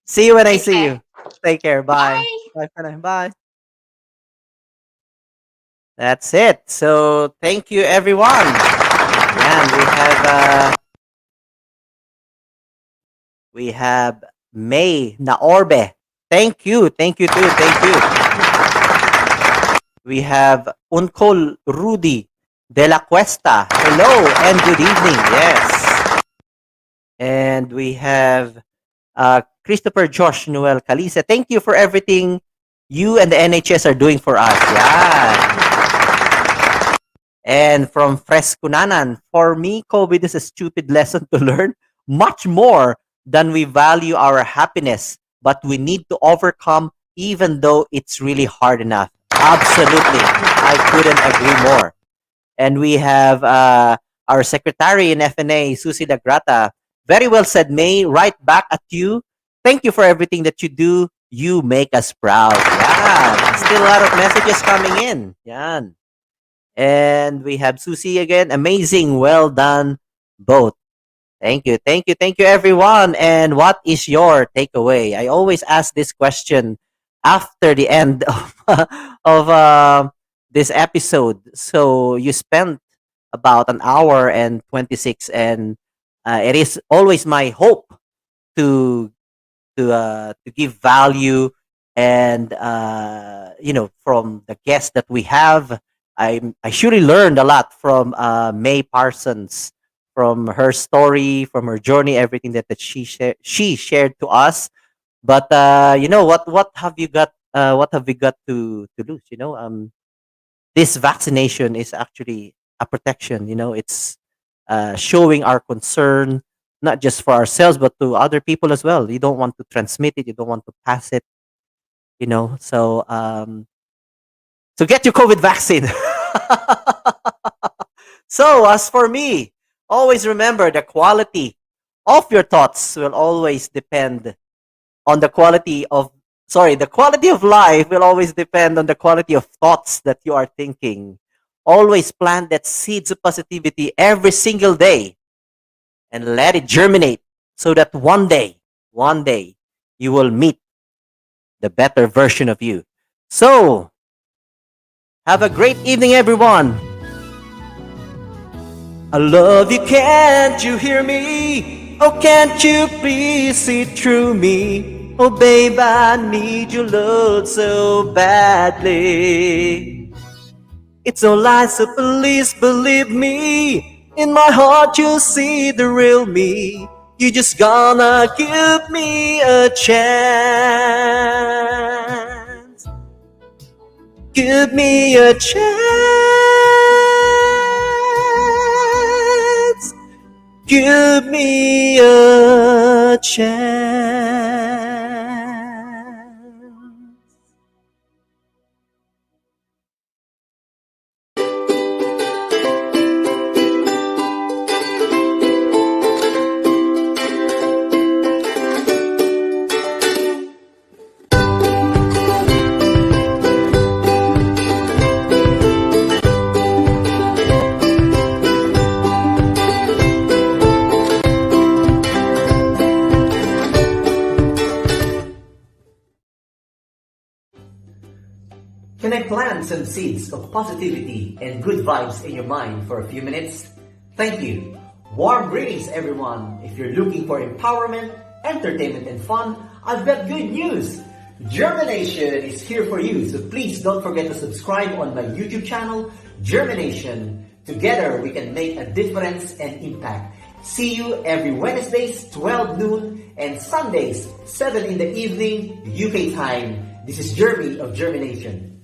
S3: See you when I
S4: Take
S3: see
S4: care.
S3: you. Take care. Bye.
S4: Bye.
S3: Bye for now. Bye. That's it. So thank you, everyone. And we have May Naorbe. Thank you. Thank you too. Thank you. We have Uncol Rudy de la Cuesta. Hello and good evening. Yes. And we have Christopher Josh Noel Calise. Thank you for everything you and the NHS are doing for us. Yeah. And from Frescunanan, for me, COVID is a stupid lesson to learn much more than we value our happiness, but we need to overcome even though it's really hard enough. Absolutely. I couldn't agree more. And we have our secretary in FNA, Susie Lagrata. Very well said, May. Right back at you. Thank you for everything that you do. You make us proud. Yeah. Still a lot of messages coming in. Yan. And we have Susie again. Amazing. Well done, both. Thank you. Thank you. Thank you, everyone. And what is your takeaway? I always ask this question after the end of this episode. So you spent about an hour and 26, and it is always my hope to give value and from the guests that we have. I surely learned a lot from May Parsons, from her story, from her journey, everything that she shared to us. But what have you got? What have we got to lose? This vaccination is actually a protection. It's showing our concern not just for ourselves but to other people as well. You don't want to transmit it. You don't want to pass it. So get your COVID vaccine. So as for me, always remember the quality of your thoughts will always depend on the quality of life will always depend on the quality of thoughts that you are thinking. Always plant that seeds of positivity every single day and let it germinate so that one day you will meet the better version of you. So have a great evening, everyone. I love you, can't you hear me? Oh, can't you please see through me? Oh, babe, I need your love so badly. It's no lie, so please believe me. In my heart you'll see the real me. You just gonna give me a chance. Give me a chance. Give me a chance. Can I plant some seeds of positivity and good vibes in your mind for a few minutes? Thank you. Warm greetings, everyone. If you're looking for empowerment, entertainment, and fun, I've got good news.
S2: JhermiNATION is here for you, so please don't forget to subscribe on my YouTube channel, JhermiNATION. Together, we can make a difference and impact. See you every Wednesdays, 12 noon, and Sundays, 7 in the evening, UK time. This is Jeremy of JhermiNATION.